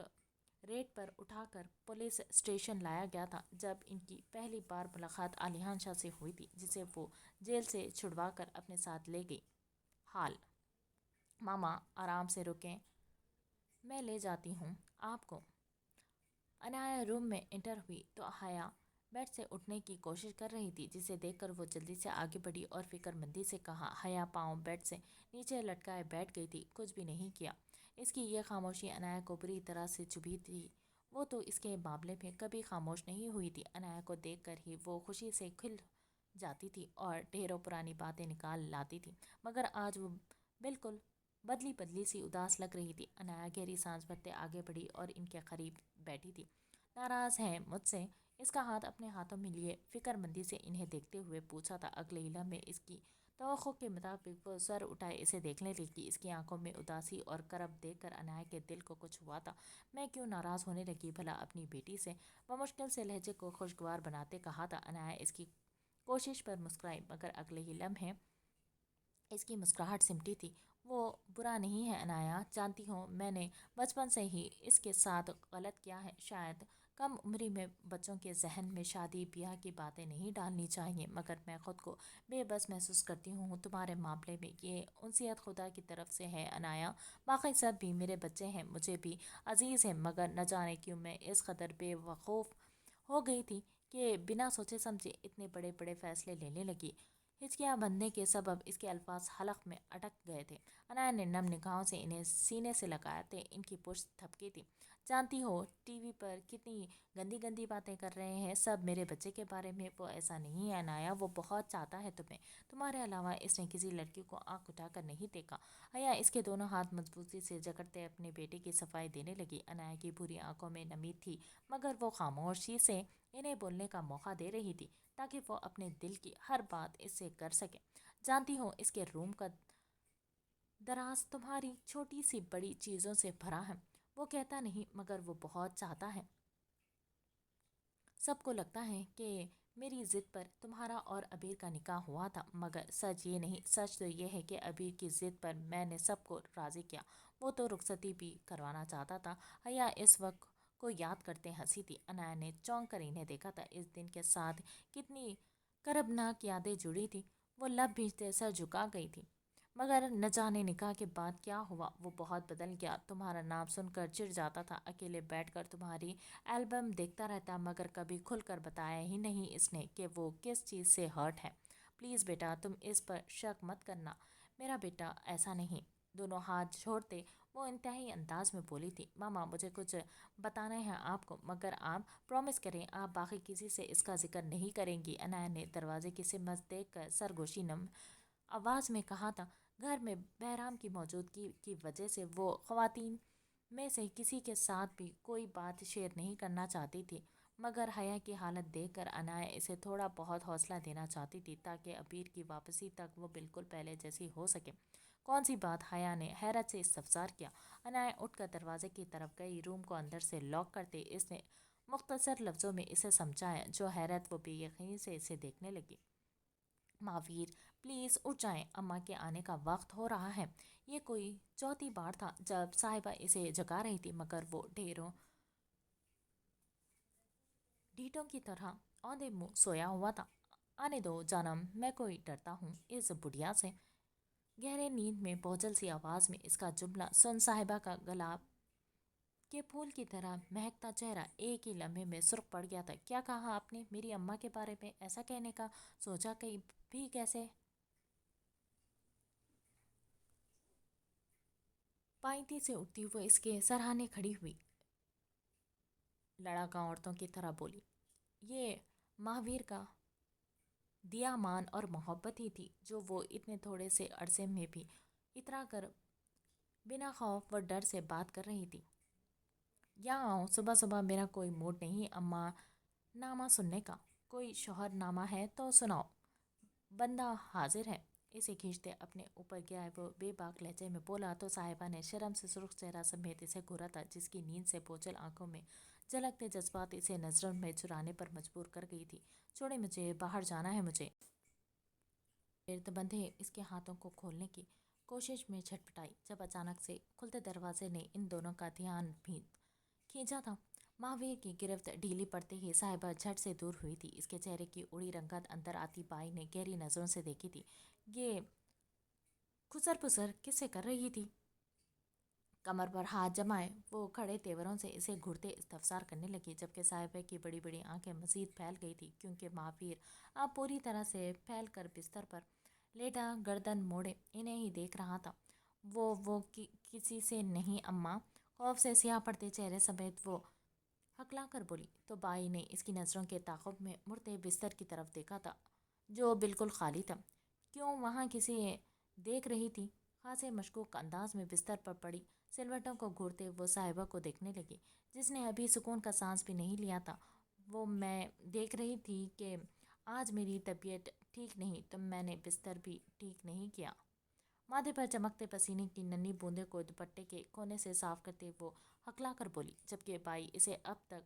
ریڈ پر اٹھا کر پولیس اسٹیشن لایا گیا تھا، جب ان کی پہلی بار ملاقات علیحان شاہ سے ہوئی تھی، جسے وہ جیل سے چھڑوا کر اپنے ساتھ لے گئی۔ حال ماما آرام سے رکیں، میں لے جاتی ہوں آپ کو۔ عنایا روم میں انٹر ہوئی تو حیا بیڈ سے اٹھنے کی کوشش کر رہی تھی، جسے دیکھ کر وہ جلدی سے آگے بڑھی اور فکر مندی سے کہا۔ حیا پاؤں بیڈ سے نیچے لٹکائے بیٹھ گئی تھی، کچھ بھی نہیں کیا۔ اس کی یہ خاموشی عنایا کو بری طرح سے چبھی تھی، وہ تو اس کے معاملے میں کبھی خاموش نہیں ہوئی تھی۔ عنایا کو دیکھ کر ہی وہ خوشی سے کھل جاتی تھی اور ڈھیروں پرانی باتیں نکال لاتی تھی، مگر آج وہ بالکل بدلی سی اداس لگ رہی تھی۔ عنایا گہری سانس بھرتے آگے بڑھی اور ان کے قریب بیٹھی تھی۔ ناراض ہیں مجھ سے؟ اس کا ہاتھ اپنے ہاتھوں میں لیے فکر مندی سے انہیں دیکھتے ہوئے پوچھا تھا۔ اگلے ہی لمحے اس کی توقع کے مطابق وہ سر اٹھائے اسے دیکھنے لگی۔ اس کی آنکھوں میں اداسی اور کرب دیکھ کر عنایا کے دل کو کچھ ہوا تھا۔ میں کیوں ناراض ہونے لگی بھلا اپنی بیٹی سے؟ وہ مشکل سے لہجے کو خوشگوار بناتے کہا تھا۔ عنایا اس کی کوشش پر مسکرائی، مگر اگلے ہی لمحے اس کی مسکراہٹ سمٹی تھی۔ وہ برا نہیں ہے عنایا، جانتی ہوں میں نے بچپن سے ہی اس کے ساتھ غلط کیا ہے۔ شاید کم عمری میں بچوں کے ذہن میں شادی بیاہ کی باتیں نہیں ڈالنی چاہیے، مگر میں خود کو بے بس محسوس کرتی ہوں تمہارے معاملے میں۔ یہ انسیت خدا کی طرف سے ہے عنایا، باقی سب بھی میرے بچے ہیں، مجھے بھی عزیز ہیں، مگر نہ جانے کیوں میں اس قدر بے وقوف ہو گئی تھی کہ بنا سوچے سمجھے اتنے بڑے بڑے فیصلے لینے لگی۔ ہچکیاں بندھنے کے سبب اس کے الفاظ حلق میں اٹک گئے تھے۔ عنایا نے نم نگاہوں سے انہیں سینے سے لگاتے ان کی پشت تھپکی تھی۔ جانتی ہو ٹی وی پر کتنی گندی گندی باتیں کر رہے ہیں سب میرے بچے کے بارے میں؟ وہ ایسا نہیں ہے عنایا، وہ بہت چاہتا ہے تمہیں، تمہارے علاوہ اس نے کسی لڑکی کو آنکھ اٹھا کر نہیں دیکھا۔ حیا اس کے دونوں ہاتھ مضبوطی سے جکڑتے اپنے بیٹے کی صفائی دینے لگی۔ عنایا کی بھوری آنکھوں میں نمی تھی، مگر وہ خاموشی سے انہیں بولنے کا موقع دے رہی تھی، تاکہ وہ اپنے دل کی ہر بات اس سے کر سکے۔ جانتی ہوں اس کے روم کا دراز تمہاری چھوٹی سی بڑی چیزوں سے بھرا ہے، وہ کہتا نہیں مگر وہ بہت چاہتا ہے۔ سب کو لگتا ہے کہ میری ضد پر تمہارا اور عبیر کا نکاح ہوا تھا، مگر سچ یہ نہیں، سچ تو یہ ہے کہ عبیر کی ضد پر میں نے سب کو راضی کیا، وہ تو رخصتی بھی کروانا چاہتا تھا۔ حیا اس وقت کو یاد کرتے ہنسی تھی۔ عنایا نے چونک کر انہیں دیکھا تھا، اس دن کے ساتھ کتنی کربناک یادیں جڑی تھی، وہ لب بھیجتے سر جھکا گئی تھی۔ مگر نہ جانے نکاح کے بعد کیا ہوا، وہ بہت بدل گیا، تمہارا نام سن کر چڑ جاتا تھا، اکیلے بیٹھ کر تمہاری البم دیکھتا رہتا، مگر کبھی کھل کر بتایا ہی نہیں اس نے کہ وہ کس چیز سے ہرٹ ہے۔ پلیز بیٹا تم اس پر شک مت کرنا، میرا بیٹا ایسا نہیں۔ دونوں ہاتھ جوڑتے وہ انتہائی انداز میں بولی تھی۔ ماما مجھے کچھ بتانا ہے آپ کو، مگر آپ پرومس کریں آپ باقی کسی سے اس کا ذکر نہیں کریں گی۔ عنایا نے دروازے کی سمت دیکھ کر سرگوشی نم آواز میں کہا تھا۔ گھر میں بہرام کی موجودگی کی وجہ سے وہ خواتین میں سے کسی کے ساتھ بھی کوئی بات شیئر نہیں کرنا چاہتی تھی، مگر حیا کی حالت دیکھ کر عنایا اسے تھوڑا بہت حوصلہ دینا چاہتی تھی، تاکہ عبیر کی واپسی تک وہ بالکل پہلے جیسی ہو سکے۔ کون سی بات؟ حیا نے حیرت سے استفسار کیا۔ عنایا اٹھ کر دروازے کی طرف گئی، روم کو اندر سے لاک کرتے اس نے مختصر لفظوں میں اسے سمجھایا۔ جو حیرت وہ بے یقینی سے اسے دیکھنے لگی۔ مہاویر پلیز اٹھ جائیں، اماں کے آنے کا وقت ہو رہا ہے۔ یہ کوئی چوتھی بار تھا جب صاحبہ اسے جگا رہی تھی، مگر وہ ڈھیٹوں کی طرح اوندھے منہ سویا ہوا تھا۔ آنے دو جانم، میں کوئی ڈرتا ہوں اس بڑھیا سے؟ گہرے نیند میں بوجھل سی آواز میں اس کا جملہ سن صاحبہ کا گلاب کے پھول کی طرح مہکتا چہرہ ایک ہی لمحے میں سرخ پڑ گیا تھا۔ کیا کہا آپ نے میری اماں کے بارے میں؟ ایسا کہنے کا سوچا بھی کیسے؟ پائیتی سے اٹھتی وہ اس کے سرہانے کھڑی ہوئی، لڑاکا عورتوں کی طرح بولی، یہ مہاویر کا دیا مان اور محبت ہی تھی جو وہ اتنے تھوڑے سے عرصے میں بھی اترا کر بنا خوف و ڈر سے بات کر رہی تھی۔ यहाँ आओ, सुबह सुबह मेरा कोई मूड नहीं अम्मा नामा सुनने का। कोई शौहर नामा है तो सुनाओ। बंदा हाजिर है। इसे खींचते अपने ऊपर गया है वो बेबाक लहजे में बोला तो साहिबा ने शर्म से सुर्ख चेहरा समेत इसे घूरा था, जिसकी नींद से बोझल आंखों में झलकते जज्बात इसे नजरों में चुराने पर मजबूर कर गई थी। छोड़े मुझे, बाहर जाना है मुझे। गिरद बंधे इसके हाथों को खोलने की कोशिश में छटपटाई, जब अचानक से खुलते दरवाजे ने इन दोनों का ध्यान भी खींचा था। महावीर की गिरफ्त ढीली पड़ते ही साहिबा झट से दूर हुई थी। इसके चेहरे की उड़ी रंगत अंदर आती बाई ने गहरी नजरों से देखी थी। ये खुसर पुसर किससे कर रही थी? कमर पर हाथ जमाए वो खड़े तेवरों से इसे घूरते इस्तफसार करने लगी, जबकि साहिबा की बड़ी बड़ी आंखें मजीद फैल गई थी, क्योंकि महावीर अब पूरी तरह से फैल कर बिस्तर पर लेटा गर्दन मोड़े इन्हें ही देख रहा था। किसी से नहीं अम्मा। खौफ से सियाह पड़ते चेहरे समेत वो हकला कर बोली तो बाई ने इसकी नज़रों के ताक़ुब में मुड़ते बिस्तर की तरफ देखा था, जो बिल्कुल खाली था। क्यों वहाँ किसी देख रही थी? खासे मशकूक अंदाज में बिस्तर पर पड़ी सिलवटों को घूरते वो साहिबा को देखने लगी, जिसने अभी सुकून का सांस भी नहीं लिया था। वो मैं देख रही थी कि आज मेरी तबीयत ठीक नहीं, तो मैंने बिस्तर भी ठीक नहीं किया। माथे पर चमकते पसीने की नन्ही बूंदे को दुपट्टे के कोने से साफ करते वो हकला कर बोली, जबकि बाई इसे अब तक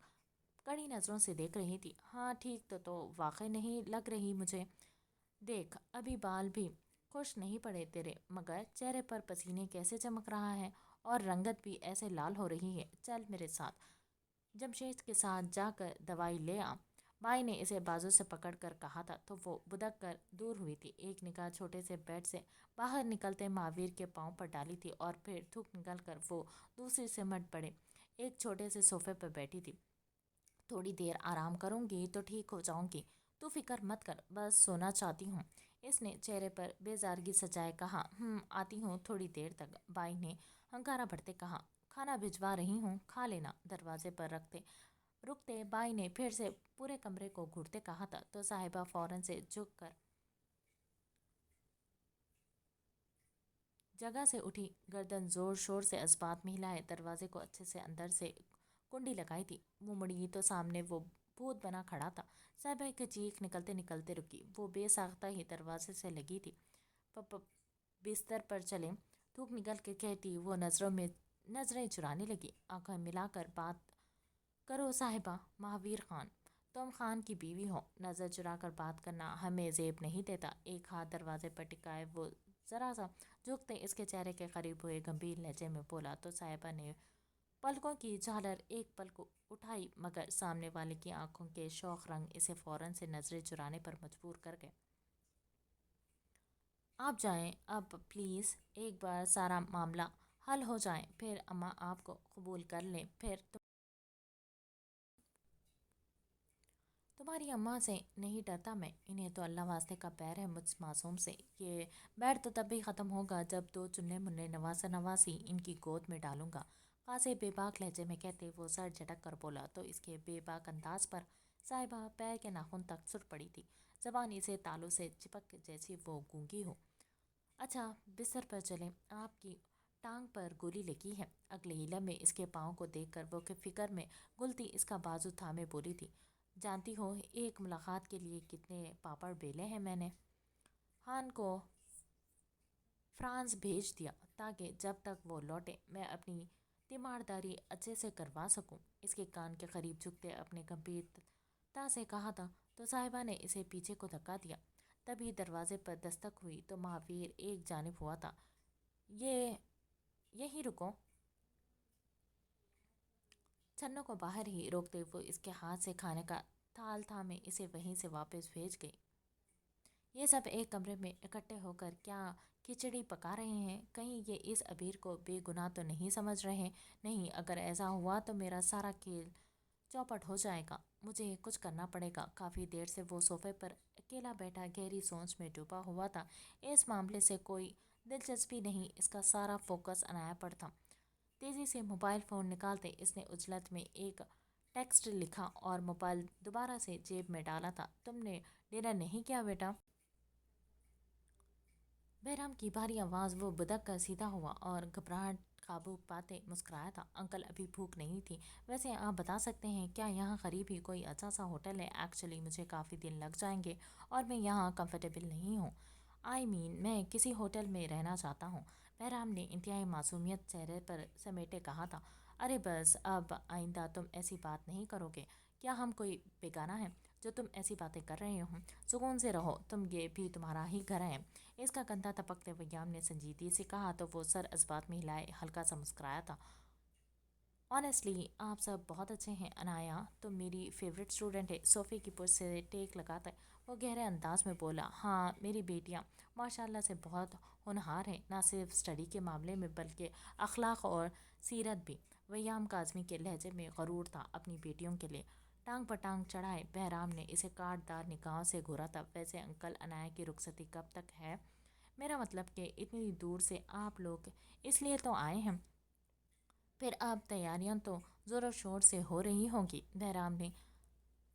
कड़ी नज़रों से देख रही थी। हाँ ठीक तो वाकई नहीं लग रही मुझे। देख, अभी बाल भी खुश नहीं पड़े तेरे, मगर चेहरे पर पसीने कैसे चमक रहा है और रंगत भी ऐसे लाल हो रही है। चल मेरे साथ जमशेद के साथ जाकर दवाई ले आ। माई ने इसे बाजू से पकड़कर कहा था, तो वो बुदक कर दूर हुई थी। एक निगाह छोटे से बेड से बाहर निकलते महावीर के पांव पर डाली थी और फिर थूक निकल कर वो दूसरी सिमट पड़े एक छोटे से सोफे पर बैठी थी। थोड़ी देर आराम करूंगी तो ठीक हो जाऊंगी, तू फिक्र मत कर, बस सोना चाहती हूँ। इसने चेहरे पर बेजारगी सजाए कहा। आती हूँ थोड़ी देर तक, बाई ने हंकारा भरते कहा। खाना भिजवा रही हूँ, खा लेना। दरवाजे पर रखते रुकते बाई ने फिर से पूरे कमरे को घूरते कहा था, तो साहिबा फौरन से झुक कर जगह से उठी, गर्दन जोर शोर से इस्बात में हिलाए दरवाजे को अच्छे से अंदर से कुंडी लगाई थी। मुंह मुड़ी तो सामने वो भूत बना खड़ा था। साहिबा की चीख निकलते निकलते रुकी। वो बेसाख्ता ही दरवाजे से लगी थी। प बिस्तर पर चले थूक निकल के कहती वो नज़रों में नजरें चुराने लगी। आंखें मिलाकर बात करो साहिबा। महावीर खान, तुम खान की बीवी हो, नज़र चुरा कर बात करना हमें जेब नहीं देता। एक हाथ दरवाजे पर टिकाए वो ज़रा सा झुकते इसके चेहरे के करीब हुए गंभीर लहजे में बोला, तो साहिबा ने पलकों की झालर एक पल को उठाई, मगर सामने वाले की आंखों के शौक रंग इसे फौरन से नजरें चुराने पर मजबूर कर गए। आप जाएं अब प्लीज़, एक बार सारा मामला हल हो जाए, फिर अम्मा आपको कबूल कर लें, फिर तुम्हारी अम्मा से नहीं डरता मैं। इन्हें तो अल्लाह वास्ते का पैर है मुझ मासूम से। ये बैर तो तब भी ख़त्म होगा जब दो चुन्ने मुन्ने नवासा नवासी इनकी गोद में डालूंगा। खासे बेबाक लहजे में कहते वो सर झटक कर बोला, तो इसके बेबाक अंदाज पर साहिबा पैर के नाखून तक सुर पड़ी थी। जबान इसे तालू से चिपक जैसी वो गूंगी हो। अच्छा बिस्तर पर चलें, आपकी टांग पर गोली लगी है। अगले ही लम्हे इसके पाँव को देखकर वो के फिक्र में गुलती इसका बाजू थामे बोली थी। जानती हो एक मुलाकात के लिए कितने पापड़ बेले हैं मैंने। हान को फ्रांस भेज दिया ताकि जब तक वो लौटे मैं अपनी तीमारदारी अच्छे से करवा सकूं। इसके कान के करीब झुकते अपने गंभीरता से कहा था, तो साहिबा ने इसे पीछे को धक्का दिया। तभी दरवाजे पर दस्तक हुई तो महावीर एक जानिब हुआ था। ये यहीं रुको। छन्नों को बाहर ही रोकते वो इसके हाथ से खाने का थाल थामे इसे वहीं से वापस भेज गई। ये सब एक कमरे में इकट्ठे होकर क्या खिचड़ी पका रहे हैं? कहीं ये इस अबीर को बेगुनाह तो नहीं समझ रहे? नहीं, अगर ऐसा हुआ तो मेरा सारा खेल चौपट हो जाएगा। मुझे कुछ करना पड़ेगा। काफ़ी देर से वो सोफे पर अकेला बैठा गहरी सोच में डूबा हुआ था। इस मामले से कोई दिलचस्पी नहीं, इसका सारा फोकस अनाया पर था। तेज़ी से मोबाइल फ़ोन निकालते इसने उजलत में एक टेक्स्ट लिखा और मोबाइल दोबारा से जेब में डाला था। तुमने डिनर नहीं किया बेटा? बहराम की भारी आवाज़ वो बुदक कर सीधा हुआ और घबराहट काबू पाते मुस्कुराया था। अंकल अभी भूख नहीं थी। वैसे आप बता सकते हैं क्या यहाँ करीब ही कोई अच्छा सा होटल है? एक्चुअली मुझे काफ़ी दिन लग जाएंगे और मैं यहाँ कंफर्टेबल नहीं हूँ। मैं किसी होटल में रहना चाहता हूँ। बहराम ने इंतहाई मासूमियत चेहरे पर समेटे कहा था। अरे बस, अब आइंदा तुम ऐसी बात नहीं करोगे। क्या हम कोई बेगाना है जो तुम ऐसी बातें कर रहे हो? सुकून से रहो, तुम ये भी तुम्हारा ही घर है। इसका कंधा टपकते वयाम ने संजीदगी से कहा तो वो सर इस बात में हिलाए हल्का सा मुस्कुराया था। ऑनेस्टली आप सब बहुत अच्छे हैं अनाया, तुम मेरी फेवरेट स्टूडेंट है। सोफ़े की पुश से टेक लगाकर वो गहरे अंदाज में बोला। हाँ, मेरी बेटियाँ माशाल्लाह से बहुत होनहार हैं, ना सिर्फ स्टडी के मामले में बल्कि अखलाक और सीरत भी। वयाम काज़मी के लहजे में गरूर था अपनी बेटियों के लिए। टांग पर टांग चढ़ाए बहराम ने इसे काटदार निगाहों से घूरा था। वैसे अंकल, अनाया की रुखसती कब तक है? मेरा मतलब कि इतनी दूर से आप लोग इसलिए तो आए हैं, फिर अब तैयारियां तो ज़ोरों शोर से हो रही होंगी। बहराम ने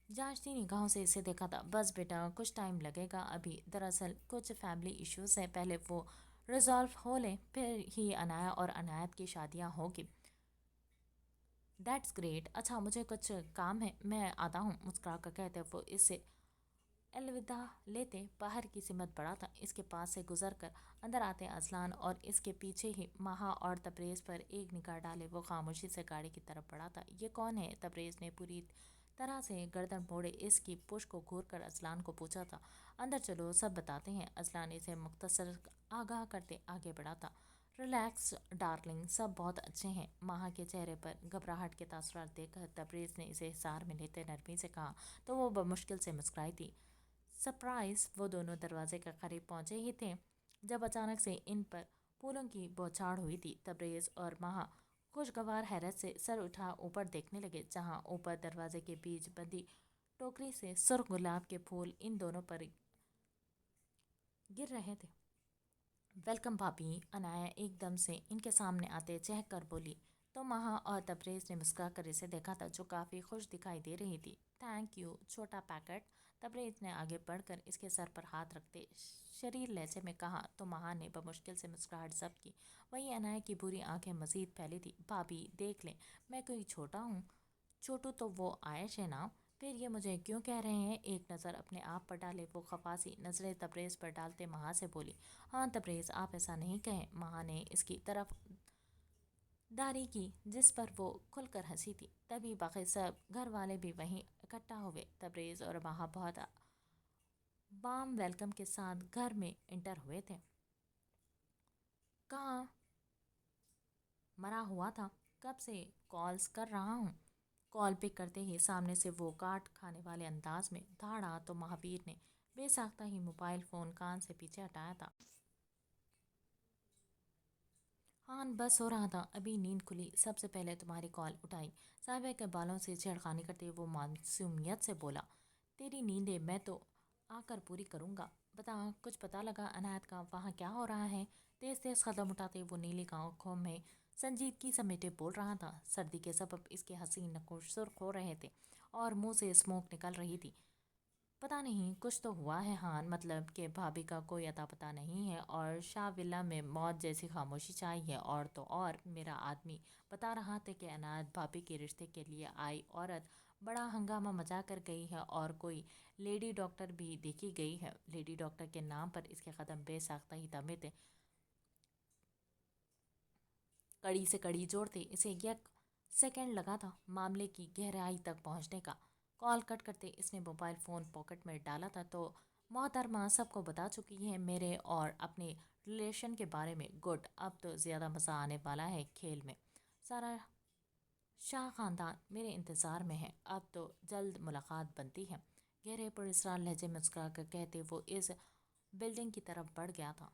जांचती निगाहों से इसे देखा था। बस बेटा, कुछ टाइम लगेगा अभी। दरअसल कुछ फैमिली इश्यूज है, पहले वो रिजॉल्व हो ले फिर ही अनाया और अनायत की शादियां होगी। That's great. अच्छा, मुझे कुछ काम है, मैं आता हूँ। मुस्कुरा कर कहते वो इससे अलविदा लेते बाहर की सिमत बढ़ा था। इसके पास से गुजर कर अंदर आते अजलान और इसके पीछे ही महा और तबरेज़ पर एक निगाह डाले वो खामोशी से गाड़ी की तरफ बढ़ा था। ये कौन है? तबरेज़ ने पूरी तरह से गर्दन मोड़े इसकी पुश को घूर कर अजलान को पूछा था। अंदर चलो, सब बताते हैं। अजलान इसे मुख्तसर आगाह करते आगे बढ़ा था। रिलैक्स डार्लिंग, सब बहुत अच्छे हैं। महा के चेहरे पर घबराहट के तासुरात देखकर तबरेज़ ने इसे हिसार में लेते नरमी से कहा तो वो बमुश्किल से मुस्कुराई थी। सरप्राइज! वो दोनों दरवाजे के करीब पहुंचे ही थे जब अचानक से इन पर फूलों की बौछार हुई थी। तबरेज़ और महा खुशगवार हैरत से सर उठा ऊपर देखने लगे, जहां ऊपर दरवाजे के बीच बंदी टोकरी से सुर्ख गुलाब के फूल इन दोनों पर गिर रहे थे। वेलकम भाभी। अनाया एकदम से इनके सामने आते चहक कर बोली। तो महा और तबरेज़ ने मुस्कुरा कर इसे देखा था, जो काफ़ी खुश दिखाई दे रही थी। थैंक यू, छोटा पैकेट। तबरेज़ ने आगे बढ़कर इसके सर पर हाथ रखते शरीर लहजे में कहा तो महा ने बमुश्किल से मुस्कुराहट जब्त की। वहीं अनाया की बुरी आंखें मजीद फैली थी। भाभी देख लें, मैं कोई छोटा हूँ? छोटू तो वो आयश है ना, फिर ये मुझे क्यों कह रहे हैं? एक नज़र अपने आप पर डाले वो खफासी नज़रें तबरेज़ पर डालते महा से बोली। हाँ तबरेज़, आप ऐसा नहीं कहें। महा ने इसकी तरफ दारी की, जिस पर वो खुलकर हंसी थी। तभी बाकी सब घर वाले भी वहीं इकट्ठा हुए। तबरेज़ और महा बहुत वार्म वेलकम के साथ घर में इंटर हुए थे। कहाँ मरा हुआ था? कब से कॉल्स कर रहा हूँ। कॉल पिक करते ही सामने से वो काट खाने वाले अंदाज में धाड़ा तो महावीर ने बेसाख्ता ही मोबाइल फ़ोन कान से पीछे हटाया था। हाँ बस हो रहा था, अभी नींद खुली, सबसे पहले तुम्हारी कॉल उठाई। साहिबा के बालों से छेड़खानी करते हुए वो मासूमियत से बोला। तेरी नींदें मैं तो आकर पूरी करूँगा। बता, कुछ पता लगा अनायत का वहाँ क्या हो रहा है? तेज़ तेज़ कदम उठाते वो नीली आंखों में संजीदगी समेटे बोल रहा था। सर्दी के सबब इसके हसीन नकुश सुर्ख हो रहे थे और मुंह से स्मोक निकल रही थी। पता नहीं, कुछ तो हुआ है हान, मतलब कि भाभी का कोई अता पता नहीं है और शाह विला में मौत जैसी खामोशी छाई है। और तो और मेरा आदमी बता रहा था कि अनायत भाभी के रिश्ते के लिए आई औरत बड़ा हंगामा मचा कर गई है और कोई लेडी डॉक्टर भी देखी गई है। लेडी डॉक्टर के नाम पर इसके कदम बेसाख्ता ही दमे थे। कड़ी से कड़ी जोड़ते इसे एक सेकंड लगा था मामले की गहराई तक पहुंचने का। कॉल कट करते इसने मोबाइल फ़ोन पॉकेट में डाला था तो मोहतरमा सबको बता चुकी है मेरे और अपने रिलेशन के बारे में। गुड, अब तो ज़्यादा मज़ा आने वाला है खेल में। सारा शाह ख़ानदान मेरे इंतज़ार में है, अब तो जल्द मुलाकात बनती है। गहरे पुरस्कार लहजे में मुस्कुरा कर कहते वो इस बिल्डिंग की तरफ बढ़ गया था।